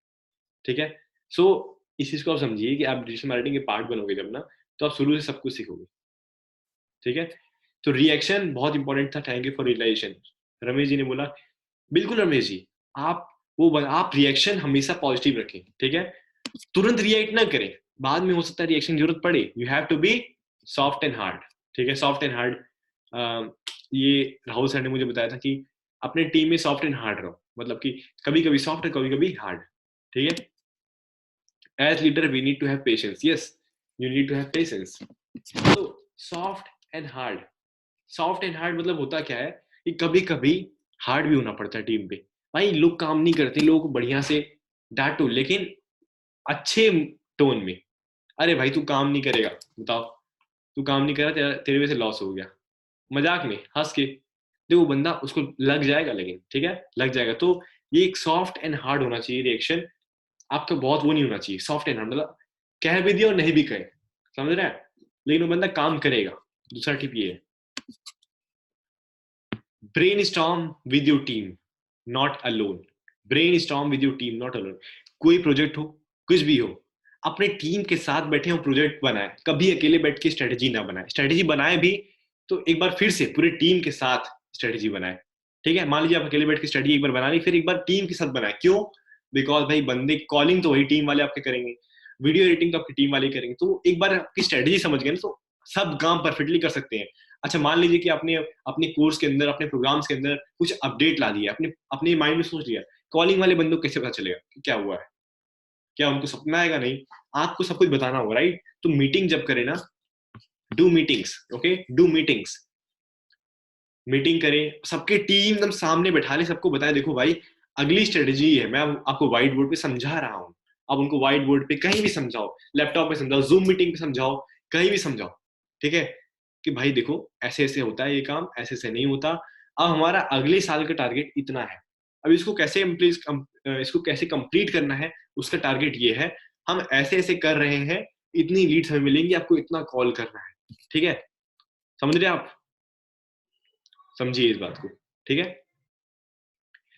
ठीक है। सो इस चीज को आप समझिए कि आप डिजिटल मार्केटिंग के पार्ट बनोगे जब ना, तो आप शुरू से सब कुछ सीखोगे, ठीक है। तो रिएक्शन बहुत इंपॉर्टेंट था, thank you for realization. Ramesh ji ने बोला बिल्कुल रमेश जी, आप आप रिएक्शन हमेशा पॉजिटिव रखें, ठीक है। तुरंत रिएक्ट ना करें, बाद में हो सकता है रिएक्शन की जरूरत पड़े। You have to be soft and hard, ठीक है, सॉफ्ट एंड हार्ड। ये राहुल सर ने मुझे बताया था कि अपने टीम में सॉफ्ट एंड हार्ड रहो, मतलब कि कभी कभी सॉफ्ट है कभी कभी हार्ड, ठीक है। As leader we need to have patience, yes, you need to have patience. तो soft and hard, soft and hard मतलब होता क्या है कि कभी कभी हार्ड भी होना पड़ता है टीम पे। भाई लोग काम नहीं करते, लोगों को बढ़िया से डांटो, लेकिन अच्छे टोन में। अरे भाई तू काम नहीं करेगा, बताओ, तू काम नहीं करा, तेरे वजह से लॉस हो गया, मजाक में हंस के। देखो बंदा उसको लग जाएगा, लेकिन ठीक है लग जाएगा। तो ये एक सॉफ्ट एंड हार्ड होना चाहिए रिएक्शन आपका, बहुत वो नहीं होना चाहिए। सॉफ्ट एंड हार्ड मतलब कह भी दिया और नहीं भी कहे, समझ रहे हैं, लेकिन वो बंदा काम करेगा। दूसरा टिप ये है, brain storm with your team, not alone. Brain storm with your team, not alone. कोई प्रोजेक्ट हो, कुछ भी हो, अपने टीम के साथ बैठे हो, प्रोजेक्ट बनाए, कभी अकेले बैठ के स्ट्रेटेजी ना बनाए। स्ट्रेटेजी बनाए भी तो एक बार फिर से पूरे टीम के साथ स्ट्रेटेजी बनाए, ठीक है। मान लीजिए आप अकेले बैठ के स्ट्रेटेजी एक बार बना ली, फिर एक बार टीम के साथ बनाए। क्यों? बिकॉज भाई बंदे कॉलिंग तो वही टीम वाले आपके करेंगे, वीडियो एडिटिंग तो आपकी टीम वाले करेंगे। तो एक बार आपकी स्ट्रेटेजी समझ गए ना, तो सब काम परफेक्टली कर सकते हैं। अच्छा मान लीजिए कि आपने अपने कोर्स के अंदर, अपने प्रोग्राम्स के अंदर कुछ अपडेट ला दिया, अपने अपने माइंड में सोच लिया, कॉलिंग वाले बंदों को कैसे पता चलेगा कि क्या हुआ है, क्या उनको सपना आएगा? नहीं, आपको सब कुछ बताना होगा, राइट। तो मीटिंग जब करे ना, do meetings, okay, do meetings. Meeting करें, सबके टीम एकदम सामने बैठा ले, सबको बताए देखो भाई अगली स्ट्रेटेजी है, मैं आपको व्हाइट बोर्ड पे समझा रहा हूँ। अब उनको व्हाइट बोर्ड पे कहीं भी समझाओ, लैपटॉप पे समझाओ, जूम मीटिंग पे समझाओ, कहीं भी समझाओ, ठीक है, कि भाई देखो ऐसे ऐसे होता है ये काम, ऐसे ऐसे नहीं होता। अब हमारा अगले साल का टारगेट इतना है, अब इसको कैसे इसको कैसे कंप्लीट करना है, उसका टारगेट ये है, हम ऐसे ऐसे कर रहे हैं, इतनी लीड्स हमें मिलेंगी, आपको इतना कॉल करना है, ठीक है। समझ रहे आप? समझिए इस बात को, ठीक है।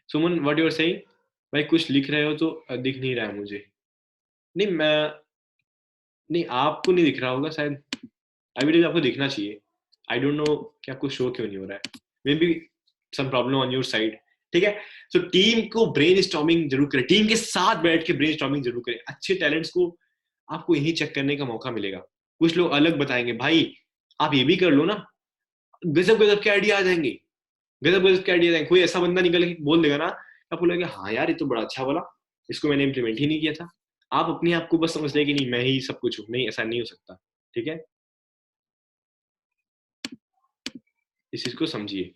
सुमन व्हाट यू आर सेइंग? भाई कुछ लिख रहे हो तो दिख नहीं रहा है मुझे। नहीं मैं, नहीं आपको नहीं दिख रहा होगा शायद, आई बिलीव आपको दिखना चाहिए। आई डोंट नो कि आपको शो क्यों नहीं हो रहा है, maybe some problem on your side, ठीक है। सो टीम को ब्रेन स्टॉर्मिंग जरूर करें, टीम के साथ बैठ के ब्रेन स्टॉर्मिंग जरूर करें। अच्छे टैलेंट्स को आपको यही चेक करने का मौका मिलेगा। कुछ लोग अलग बताएंगे, भाई आप ये भी कर लो ना, गजब गजब के आइडिया आ जाएंगे, गजब गजब के आइडिया। कोई ऐसा बंदा निकल के बोल देगा ना, आप बोलोगे हाँ यार ये तो बड़ा अच्छा बोला, इसको मैंने इम्प्लीमेंट ही नहीं किया था। आप अपने आप को बस समझ ले कि नहीं मैं ही सब कुछ हूँ, नहीं, ऐसा नहीं हो सकता। ठीक है, इस चीज को समझिए।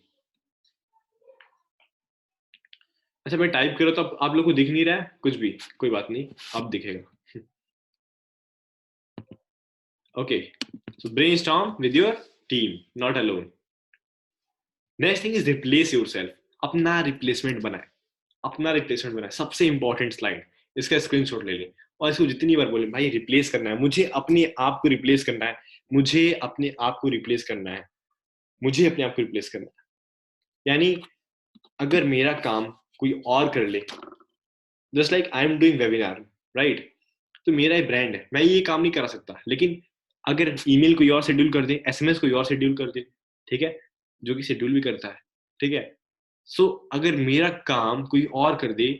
अच्छा, मैं टाइप कर रहा हूँ तो आप लोग को दिख नहीं रहा है कुछ भी, कोई बात नहीं, अब दिखेगा। Okay, so brainstorm with your team, not alone. Next thing is replace yourself. अपना रिप्लेसमेंट बनाए, अपना रिप्लेसमेंट बनाए, सबसे इंपॉर्टेंट स्लाइड। इसका स्क्रीनशॉट ले ले और इसको जितनी बार बोले, भाई रिप्लेस करना है, मुझे अपने आप को रिप्लेस करना है, मुझे अपने आप को रिप्लेस करना है, मुझे अपने आप को रिप्लेस करना है। यानी अगर मेरा काम कोई और कर ले, just like I am doing webinar, right, तो मेरा एक ब्रांड है, मैं ये काम नहीं करा सकता, लेकिन अगर ईमेल कोई और शेड्यूल कर दे, एसएमएस कोई और शेड्यूल कर दे, ठीक है, जो कि शेड्यूल भी करता है, ठीक है, सो अगर मेरा काम कोई और कर दे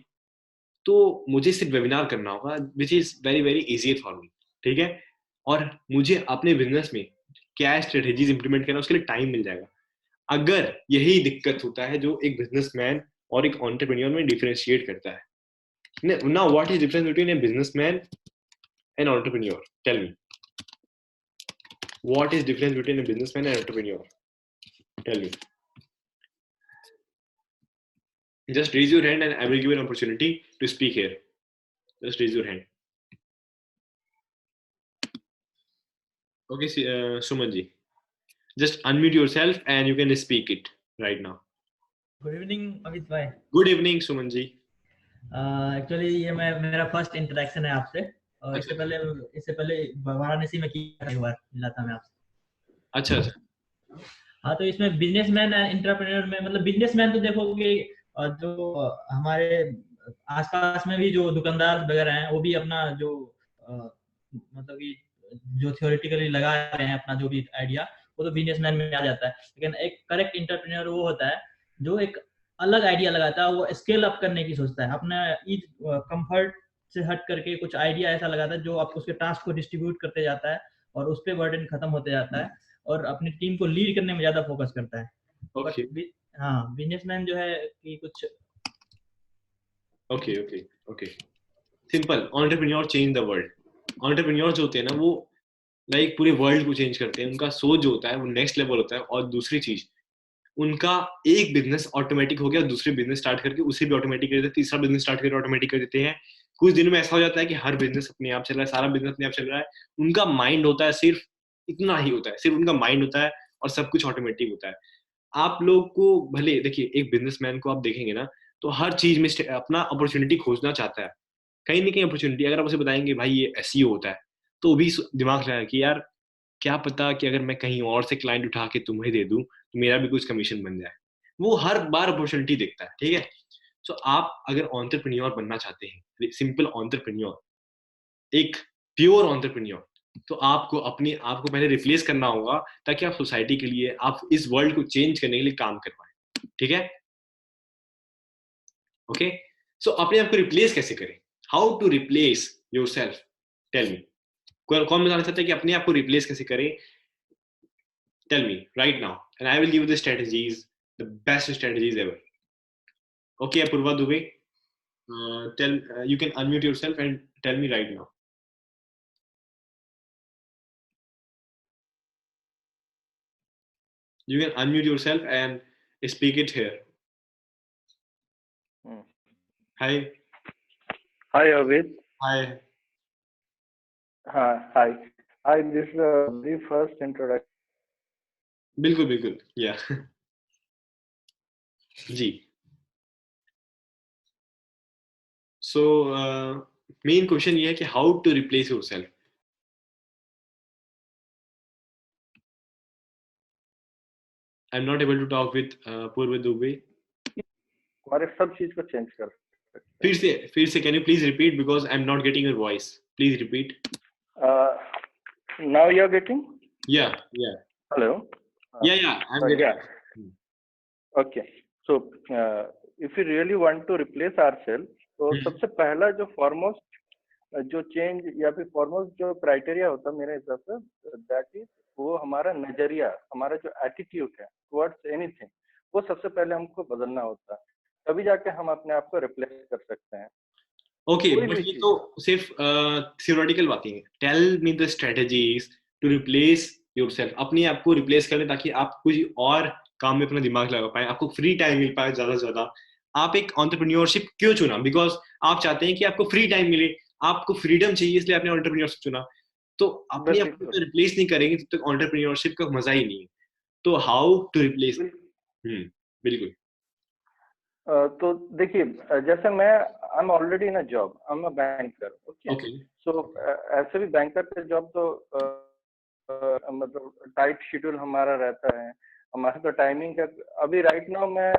तो मुझे सिर्फ वेबिनार करना होगा, which is very very easy for me. ठीक है, और मुझे अपने बिजनेस में क्या स्ट्रेटेजीज इंप्लीमेंट करना, उसके लिए टाइम मिल जाएगा। अगर यही दिक्कत होता है जो एक बिजनेसमैन और एक एंटरप्रेन्योर में डिफरेंशिएट करता है। Now what is difference between a businessman and entrepreneur? Tell me, what is difference between a businessman and entrepreneur? Tell me, just raise your hand and I will give you an opportunity to speak here. Just raise your hand. Okay, Suman ji, just unmute yourself and you can speak it right now. Good evening Amit भाई। Good evening, Suman ji. Actually ये मेरा first interaction है आपसे, और अच्छा इससे पहले वाराणसी में किया था, एक बार मिला था मैं आपसे। अच्छा अच्छा। हाँ, तो इसमें बिजनेसमैन एंड एंटरप्रेन्योर में, मतलब बिजनेसमैन तो देखोगे जो हमारे आसपास में भी जो दुकानदार वगैरह हैं वो भी अपना जो मतलब कि जो थियोरेटिकली लगा रहे हैं अपना जो भी आइडिया, वो तो बिजनेसमैन में आ जाता है। लेकिन एक करेक्ट एंटरप्रेन्योर वो होता है जो एक अलग आइडिया लगाता है, वो स्केल अप करने की सोचता है, अपना ईज कंफर्ट से हट करके कुछ आइडिया ऐसा लगाता है जो आप उसके टास्क को डिस्ट्रीब्यूट करते जाता है और उस पर बर्डन खत्म होते जाता है और अपनी टीम को लीड करने में ज्यादा फोकस करता है। Okay, बट हाँ, बिजनेसमैन जो है कि कुछ okay, okay, okay. Simple. Entrepreneur change the world. Entrepreneur जो होते हैं ना वो लाइक पूरे वर्ल्ड को चेंज करते हैं। उनका सोच जो होता है वो नेक्स्ट लेवल होता है। और दूसरी चीज, उनका एक बिजनेस ऑटोमेटिक हो गया, दूसरे बिजनेस स्टार्ट करके उसे भी ऑटोमेटिक कर देते हैं, तीसरा बिजनेस स्टार्ट करके ऑटोमेटिक कर देते हैं। कुछ दिनों में ऐसा हो जाता है कि हर बिजनेस अपने आप चल रहा है, सारा बिजनेस अपने आप चल रहा है। उनका माइंड होता है सिर्फ इतना ही होता है, सिर्फ उनका माइंड होता है और सब कुछ ऑटोमेटिक होता है। आप लोग को भले देखिए, एक बिजनेसमैन को आप देखेंगे ना तो हर चीज में अपना अपॉर्चुनिटी खोजना चाहता है, कहीं ना कहीं अपॉर्चुनिटी। अगर आप उसे बताएंगे भाई ये एसईओ होता है, तो वो भी दिमाग लगाएगा कि यार क्या पता कि अगर मैं कहीं और से क्लाइंट उठा के तुम्हें दे दूं तो मेरा भी कुछ कमीशन बन जाए। वो हर बार अपॉर्चुनिटी देखता है। ठीक है, सो आप अगर एंटरप्रेन्योर बनना चाहते हैं, सिंपल एंटरप्रेन्योर, एक प्योर एंटरप्रेन्योर, तो आपको अपने आप को पहले रिप्लेस करना होगा ताकि आप सोसाइटी के लिए, आप इस वर्ल्ड को चेंज करने के लिए काम कर पाए। ठीक है, ओके, सो अपने आप को रिप्लेस कैसे करें? How to replace yourself? Tell me, कौन बताना चाहता है कि अपने आप को रिप्लेस कैसे करें? Tell me right now and I will give you the strategies, the best strategies ever. Okay Apoorva Dubey, tell you can unmute yourself and tell me right now. You can unmute yourself and speak it here. Hi. Hi, Avid. Hi. Hi. Hi, this is the very first introduction. बिल्कुल बिल्कुल, yeah. जी. So main question ये है कि how to replace yourself. I'm not able to talk with Purva Dubey. हमारे सब चीज को change कर सकते फिर से can you please repeat because I'm not getting your voice. Please repeat. Now you're getting? Yeah. Hello? Yeah, I'm getting yeah. it. Okay. So, if we really want to replace ourselves, तो सबसे पहला जो foremost जो change या फिर foremost जो criteria होता है मेरे हिसाब से, दैट इज वो हमारा नजरिया, हमारा जो एटीट्यूड है टुवर्ड्स एनीथिंग, वो सबसे पहले हमको बदलना होता है, तभी जाके हम अपने आप को रिप्लेस कर सकते हैं। ओके, कोई बट भी ये चीज। तो सिर्फ थियोरेटिकल बातें हैं। Tell me the strategies to replace yourself, अपने आप को रिप्लेस करें ताकि आप कुछ और काम में अपना दिमाग लगा पाए, आपको फ्री टाइम मिल पाए ज्यादा से ज्यादा। आप एक एंटरप्रेन्योरशिप क्यों चुना? बिकॉज आप चाहते हैं कि आपको फ्री टाइम मिले, आपको फ्रीडम चाहिए, इसलिए आपने एंटरप्रेन्योरशिप चुना। तो अपने आप को बिल्कुल रिप्लेस नहीं करेंगे तब तक एंटरप्रेन्योरशिप का मजा ही नहीं है। तो हाउ टू रिप्लेस? बिल्कुल। बिल्कुल। तो देखिए, जैसे मैं I am already in a job, I am a banker, okay. Okay. So ऐसे भी बैंकर पे जॉब तो मतलब टाइट शेड्यूल हमारा रहता है। हमारा तो टाइमिंग का, अभी राइट नाउ मैं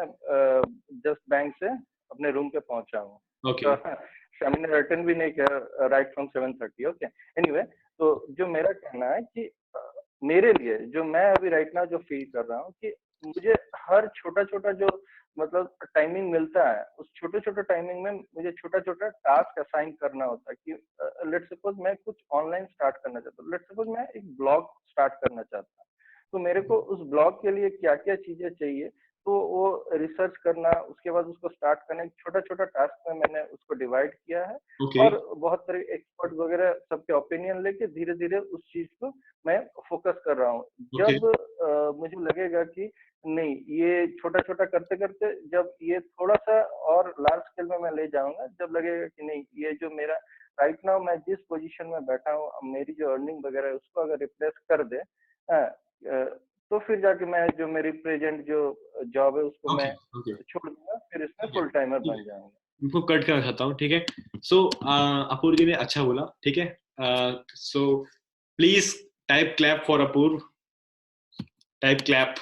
जस्ट बैंक से अपने रूम पे पहुंचा हूँ। ओके। तो मैंने रिटर्न भी नहीं किया, राइट फ्रॉम 7:30, ओके। एनीवे, तो जो मेरा कहना है कि मेरे लिए जो मैं अभी राइट नाउ जो फील कर रहा हूँ कि मुझे हर छोटा छोटा जो मतलब टाइमिंग मिलता है, उस छोटे छोटे टाइमिंग में मुझे छोटा छोटा टास्क असाइन करना होता है कि लेट्स सपोज मैं कुछ ऑनलाइन स्टार्ट करना चाहता हूँ, लेट्स सपोज मैं एक ब्लॉग स्टार्ट करना चाहता हूँ, तो मेरे को उस ब्लॉग के लिए क्या क्या चीजें चाहिए, तो वो रिसर्च करना, उसके बाद उसको स्टार्ट करना, एक छोटा छोटा टास्क में मैंने उसको डिवाइड किया है। ओके। और बहुत सारे एक्सपर्ट वगैरह सबके ओपिनियन लेके धीरे धीरे उस चीज को मैं फोकस कर रहा हूँ। ओके। जब मुझे लगेगा कि नहीं, ये छोटा छोटा करते करते जब ये थोड़ा सा और लार्ज स्केल में मैं ले जाऊंगा, जब लगेगा कि नहीं, ये जो मेरा राइट नाउ मैं जिस पोजीशन में बैठा हूँ, अब मेरी जो अर्निंग वगैरह है उसको अगर रिप्लेस कर दे, तो फिर जाके मैं जो मेरी प्रेजेंट जो जॉब है उसको ओके। मैं ओके। छोड़ दूंगा, फिर इसमें ठीक है। फुल टाइमर ठीक बन है, जाऊंगा। उनको कट करना चाहता हूँ, ठीक है। सो अपूर्व जी ने अच्छा बोला, ठीक है। So please type clap for Apoorv, type clap.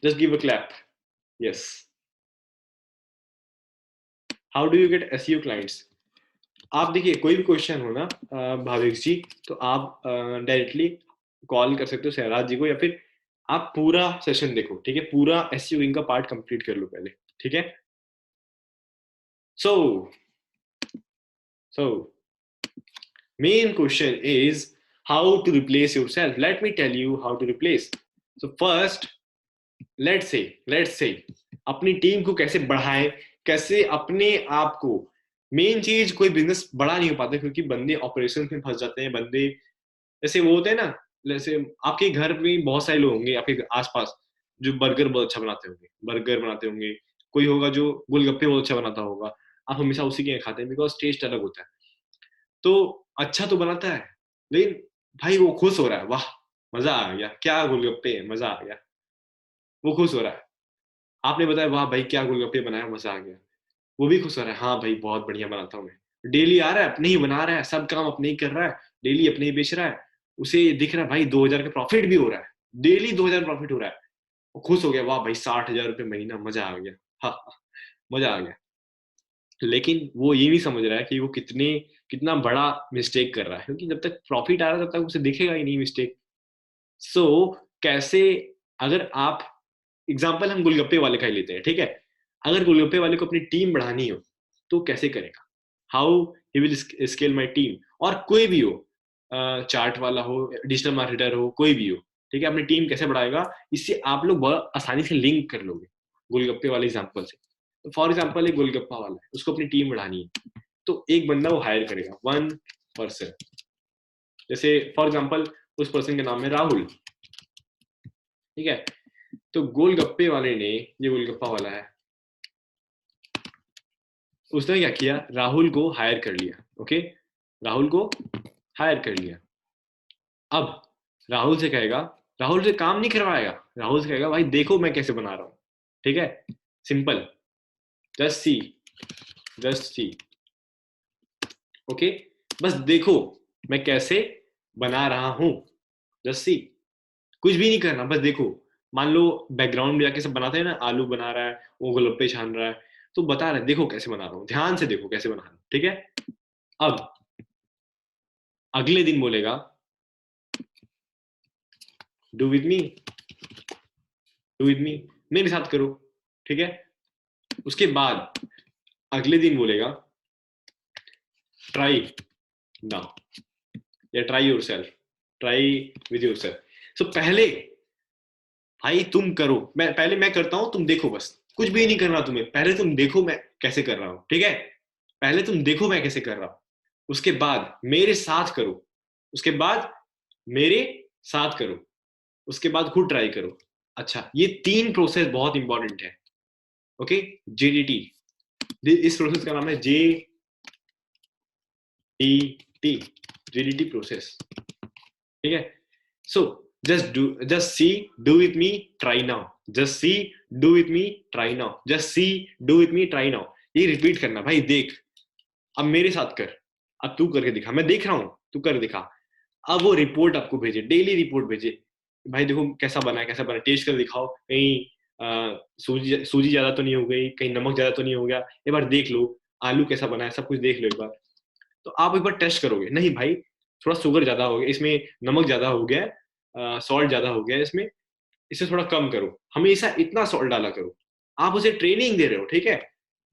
Just give a clap. Yes. How do you get SEO clients? आप देखिए, कोई भी क्वेश्चन हो ना भाविक जी, तो आप डायरेक्टली कॉल कर सकते हो सहराज जी को, या फिर आप पूरा सेशन देखो, ठीक है। पूरा एसईओ का पार्ट कंप्लीट कर लो पहले, ठीक है। सो सो main question is how to replace yourself. Let me tell you how to replace. So first, let's say अपनी टीम को कैसे बढ़ाएं, कैसे अपने आप को। मेन चीज, कोई बिजनेस बड़ा नहीं हो पाता क्योंकि बंदे ऑपरेशन में फंस जाते हैं। बंदे जैसे वो होते हैं ना, जैसे आपके घर में बहुत सारे लोग होंगे आपके आसपास जो बर्गर बहुत अच्छा बनाते होंगे, बर्गर बनाते होंगे। कोई होगा जो गोलगप्पे बहुत अच्छा बनाता होगा, आप हमेशा उसी के यहाँ खाते हैं बिकॉज टेस्ट अलग होता है। तो अच्छा तो बनाता है, लेकिन भाई वो खुश हो रहा है, वाह मजा आ गया, क्या गोलगप्पे है, मजा आ गया, वो खुश हो रहा है। आपने बताया वाह भाई क्या गोलगप्पे बनाया, मजा आ गया, वो भी खुश हो रहा है, हाँ भाई बहुत बढ़िया बनाता हूँ मैं। डेली आ रहा है, अपने ही बना रहा है, सब काम अपने ही कर रहा है, डेली अपने ही बेच रहा है, उसे दिख रहा है भाई 2,000 का प्रॉफिट भी हो रहा है, डेली 2,000 प्रॉफिट हो रहा है। वो खुश हो गया, वाह भाई 60,000 रुपये महीना, मजा आ गया, हाँ मजा आ गया। लेकिन वो ये नहीं समझ रहा है कि वो कितना बड़ा मिस्टेक कर रहा है, क्योंकि जब तक प्रॉफिट आ रहा है तब तक उसे दिखेगा ही नहीं मिस्टेक। सो कैसे, अगर आप एग्जाम्पल हम गोलगप्पे वाले का ही लेते हैं, ठीक है। अगर गोलगप्पे वाले को अपनी टीम बढ़ानी हो तो कैसे करेगा? How he will scale my team? और कोई भी हो, चार्ट वाला हो, डिजिटल मार्केटर हो, कोई भी हो, ठीक है, अपनी टीम कैसे बढ़ाएगा? इससे आप लोग बहुत आसानी से लिंक कर लोगे गोलगप्पे वाले एग्जाम्पल से। तो फॉर एग्जाम्पल एक गोलगप्पा वाला है, उसको अपनी टीम बढ़ानी है, तो एक बंदा वो हायर करेगा, 1 पर्सन। जैसे फॉर एग्जाम्पल उस पर्सन का नाम है राहुल, ठीक है। तो गोलगप्पे वाले ने, ये गोलगप्पा वाला है, उसने क्या किया, राहुल को हायर कर लिया, ओके। राहुल को हायर कर लिया। अब राहुल से कहेगा, राहुल से काम नहीं करवाएगा, राहुल से कहेगा भाई देखो मैं कैसे बना रहा हूं, ठीक है। Simple, just see, just see, okay. बस देखो मैं कैसे बना रहा हूं, जस्ट सी। कुछ भी नहीं करना, बस देखो। मान लो बैकग्राउंड में जाके सब बनाते हैं ना, आलू बना रहा है, वो गोलगप्पे छान रहा है, तो बता रहा है देखो कैसे बना रहा हूँ, ध्यान से देखो कैसे बना रहा हूँ, ठीक है। अब अगले दिन बोलेगा do with me, do with me, मेरे साथ करो, ठीक है। उसके बाद अगले दिन बोलेगा ट्राई नाउ, या try yourself, try with yourself. So पहले भाई तुम करो, मैं करता हूं, तुम देखो, बस कुछ भी नहीं करना तुम्हें, पहले तुम देखो मैं कैसे कर रहा हूं, ठीक है? पहले तुम देखो मैं कैसे कर रहा हूं, उसके बाद मेरे साथ करो, उसके बाद मेरे साथ करो, उसके बाद खुद ट्राई करो। अच्छा, ये 3 प्रोसेस बहुत इंपॉर्टेंट है, ओके? जेडीटी, इस प्रोसेस का नाम है जेडीटी, जेडीटी प्रोसेस, ठीक है? सो just see, do with me, try now, just see, do with me, try now, just see, do with me, try now। ये रिपीट करना भाई, देख, अब मेरे साथ कर, अब तू करके दिखा, मैं देख रहा हूं, तू कर दिखा। अब वो रिपोर्ट आपको भेजे, डेली रिपोर्ट भेजे, भाई देखो कैसा बना है, कैसा बना, टेस्ट कर दिखाओ, कहीं सूजी सूजी ज्यादा तो नहीं हो गई, कहीं नमक ज्यादा तो नहीं हो गया, एक बार देख लो, आलू कैसा बना है, सब कुछ देख लो एक बार। तो आप एक बार टेस्ट करोगे, नहीं भाई थोड़ा शुगर ज्यादा हो गया इसमें, नमक ज्यादा हो गया, सॉल्ट ज्यादा हो गया इसमें, इसे थोड़ा कम करो, हमेशा इतना सॉल्ट डाला करो। आप उसे ट्रेनिंग दे रहे हो, ठीक है?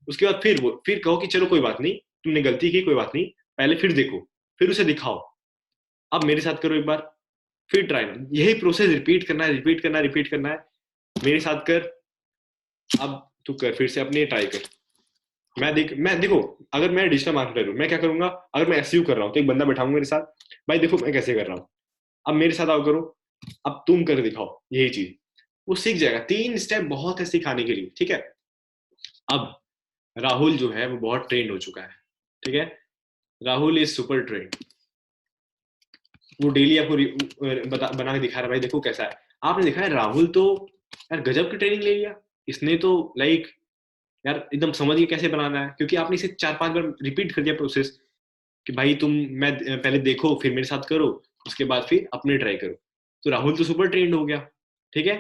उसके बाद फिर कहो कि चलो कोई बात नहीं, तुमने गलती की, कोई बात नहीं, पहले फिर देखो, फिर उसे दिखाओ, अब मेरे साथ करो एक बार, फिर ट्राई। यही प्रोसेस रिपीट करना है, रिपीट करना है, रिपीट करना है। मेरे साथ कर, अब तू कर, फिर से अपने ट्राई कर। मैं देखो, अगर मैं डिजिटल मार्केटर हूँ, मैं क्या करूंगा, अगर मैं एसईओ कर रहा हूँ तो एक बंदा बैठाऊंगा मेरे साथ, भाई देखो मैं कैसे कर रहा हूँ, अब मेरे साथ आओ करो, अब तुम कर दिखाओ, यही चीज वो सीख जाएगा। 3 स्टेप बहुत है सिखाने के लिए, ठीक है? अब राहुल जो है वो बहुत ट्रेंड हो चुका है, ठीक है? राहुल इज सुपर ट्रेंड, वो डेली आपको बना के दिखा रहा है, भाई देखो कैसा है। आपने देखा है राहुल तो यार गजब की ट्रेनिंग ले लिया इसने तो, लाइक यार एकदम समझ गया कैसे बनाना है, क्योंकि आपने इसे 4-5 बार रिपीट कर दिया प्रोसेस कि भाई मैं पहले देखो, फिर मेरे साथ करो, उसके बाद फिर अपने ट्राई करो। तो राहुल तो सुपर ट्रेंड हो गया, ठीक है?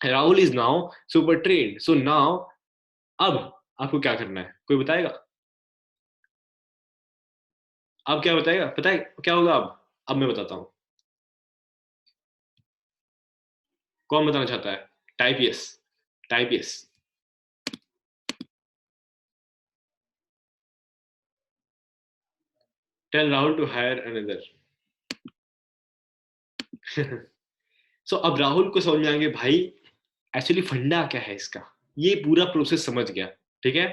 Rahul is now super trend. So now अब आपको क्या करना है, कोई बताएगा? अब क्या बताएगा, पता है क्या होगा? अब मैं बताता हूं, कौन बताना चाहता है? Type yes, type yes. Tell Rahul to hire another. So अब राहुल को समझ में आएंगे भाई एक्चुअली फंडा क्या है इसका, ये पूरा प्रोसेस समझ गया, ठीक है?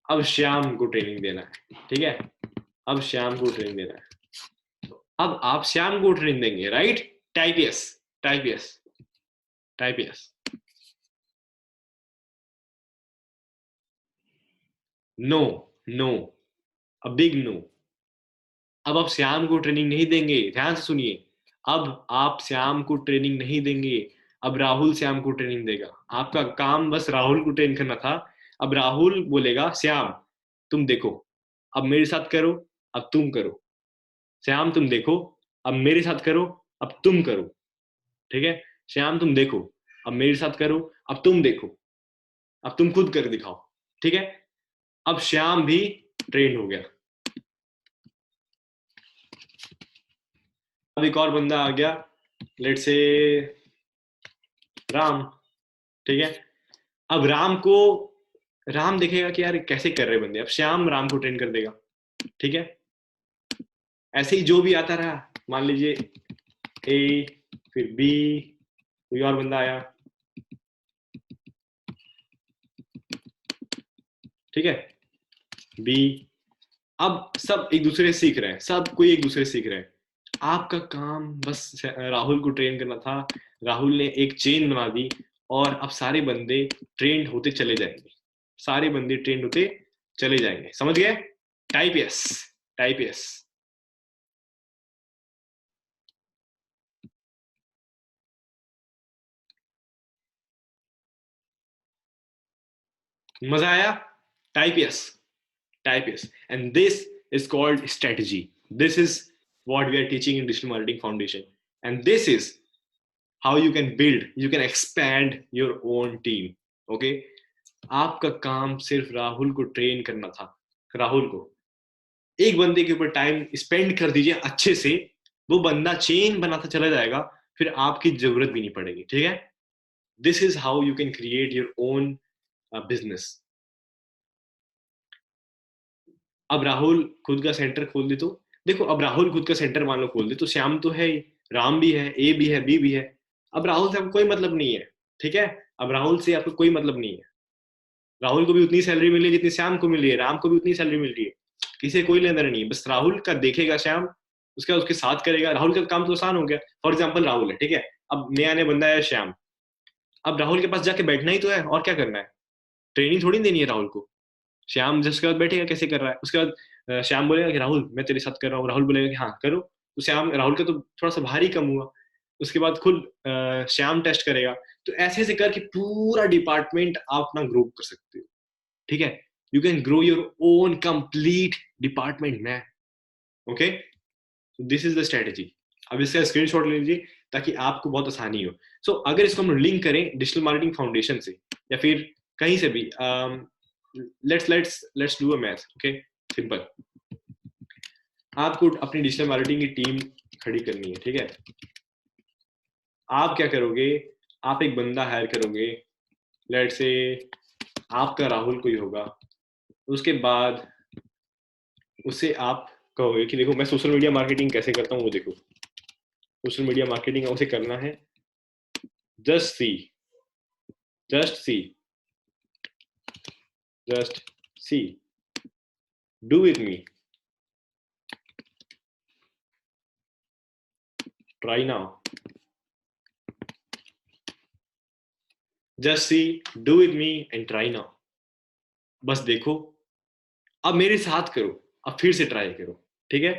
अब श्याम को ट्रेनिंग देना है, ठीक है? अब श्याम को ट्रेनिंग देना है, अब आप श्याम को ट्रेनिंग देंगे, right? Type yes, type yes, type yes. No, no, a big no. अब आप श्याम को ट्रेनिंग नहीं देंगे, ध्यान से सुनिए, अब आप श्याम को ट्रेनिंग नहीं देंगे, अब राहुल श्याम को ट्रेनिंग देगा। आपका काम बस राहुल को ट्रेन करना था, अब राहुल बोलेगा श्याम तुम देखो, अब मेरे साथ करो, अब तुम करो, श्याम तुम देखो, अब मेरे साथ करो, अब तुम करो, ठीक है? श्याम तुम देखो, अब मेरे साथ करो, अब तुम देखो, अब तुम खुद कर दिखाओ, ठीक है? अब श्याम भी ट्रेन हो गया। अब एक और बंदा आ गया, लेट्स से राम, ठीक है? अब राम देखेगा कि यार कैसे कर रहे बंदे, अब श्याम राम को ट्रेन कर देगा, ठीक है? ऐसे ही जो भी आता रहा, मान लीजिए ए, फिर बी, कोई और बंदा आया, ठीक है? बी, अब सब एक दूसरे से सीख रहे हैं, सब कोई एक दूसरे से सीख रहे हैं। आपका काम बस राहुल को ट्रेन करना था, राहुल ने एक चेन बना दी, और अब सारे बंदे ट्रेंड होते चले जाएंगे, सारे बंदे ट्रेंड होते चले जाएंगे, समझ गए? Type yes, type yes. मजा आया? Type yes, type yes. And this is called strategy. This is what we are teaching in Digital Marketing Foundation, and this is how you can build, you can expand your own team. Okay? आपका काम सिर्फ राहुल को train करना था, राहुल को एक बंदे के ऊपर टाइम स्पेंड कर दीजिए अच्छे से, वो बंदा चेन बनाता चला जाएगा, फिर आपकी जरूरत भी नहीं पड़ेगी, ठीक है? This is how you can create your own business. अब राहुल खुद का सेंटर खोल दे, तो देखो अब राहुल खुद का सेंटर मान लो खोल दे, तो श्याम तो है ही, राम भी है, ए भी है, बी भी है, अब राहुल से कोई मतलब नहीं है, ठीक है? अब राहुल से आपको कोई मतलब नहीं है। राहुल को भी उतनी सैलरी मिल रही है जितनी श्याम को मिल रही है, राम को भी उतनी सैलरी मिल रही है, किसी कोई लेना नहीं है। बस राहुल का देखेगा श्याम, उसका उसके साथ करेगा। राहुल का काम तो आसान हो गया। फॉर एग्जाम्पल राहुल है, ठीक है, अब नया नया बंदा है श्याम, अब राहुल के पास जाके बैठना ही तो है, और क्या करना है, ट्रेनिंग थोड़ी देनी है राहुल को। श्याम जिसके बाद बैठेगा कैसे कर रहा है, उसके बाद श्याम बोलेगा कि राहुल मैं तेरे साथ कर रहा हूँ, राहुल बोलेगा कि हाँ करो, तो श्याम, राहुल का तो थोड़ा सा भारी कम हुआ। उसके बाद खुद श्याम टेस्ट करेगा। तो ऐसे ऐसे करके पूरा डिपार्टमेंट आप अपना ग्रो कर सकते हो, ठीक है। You can grow your own complete department man, okay. This is the strategy. अब इसका स्क्रीनशॉट ले लीजिए ताकि आपको बहुत आसानी हो। सो अगर इसको हम लिंक करें डिजिटल मार्केटिंग फाउंडेशन से या फिर कहीं से भी, let's do a math, okay, simple. आपको अपनी डिजिटल मार्केटिंग की टीम खड़ी करनी है, ठीक है। आप क्या करोगे, आप एक बंदा हायर करोगे, लेट्स से आपका राहुल कोई होगा। उसके बाद उससे आप कहोगे कि देखो मैं सोशल मीडिया मार्केटिंग कैसे करता हूँ, वो देखो सोशल मीडिया मार्केटिंग उसे करना है। Just see do with me, try now, just see, do with me and try now. बस देखो, अब मेरे साथ करो, अब फिर से ट्राई करो, ठीक है।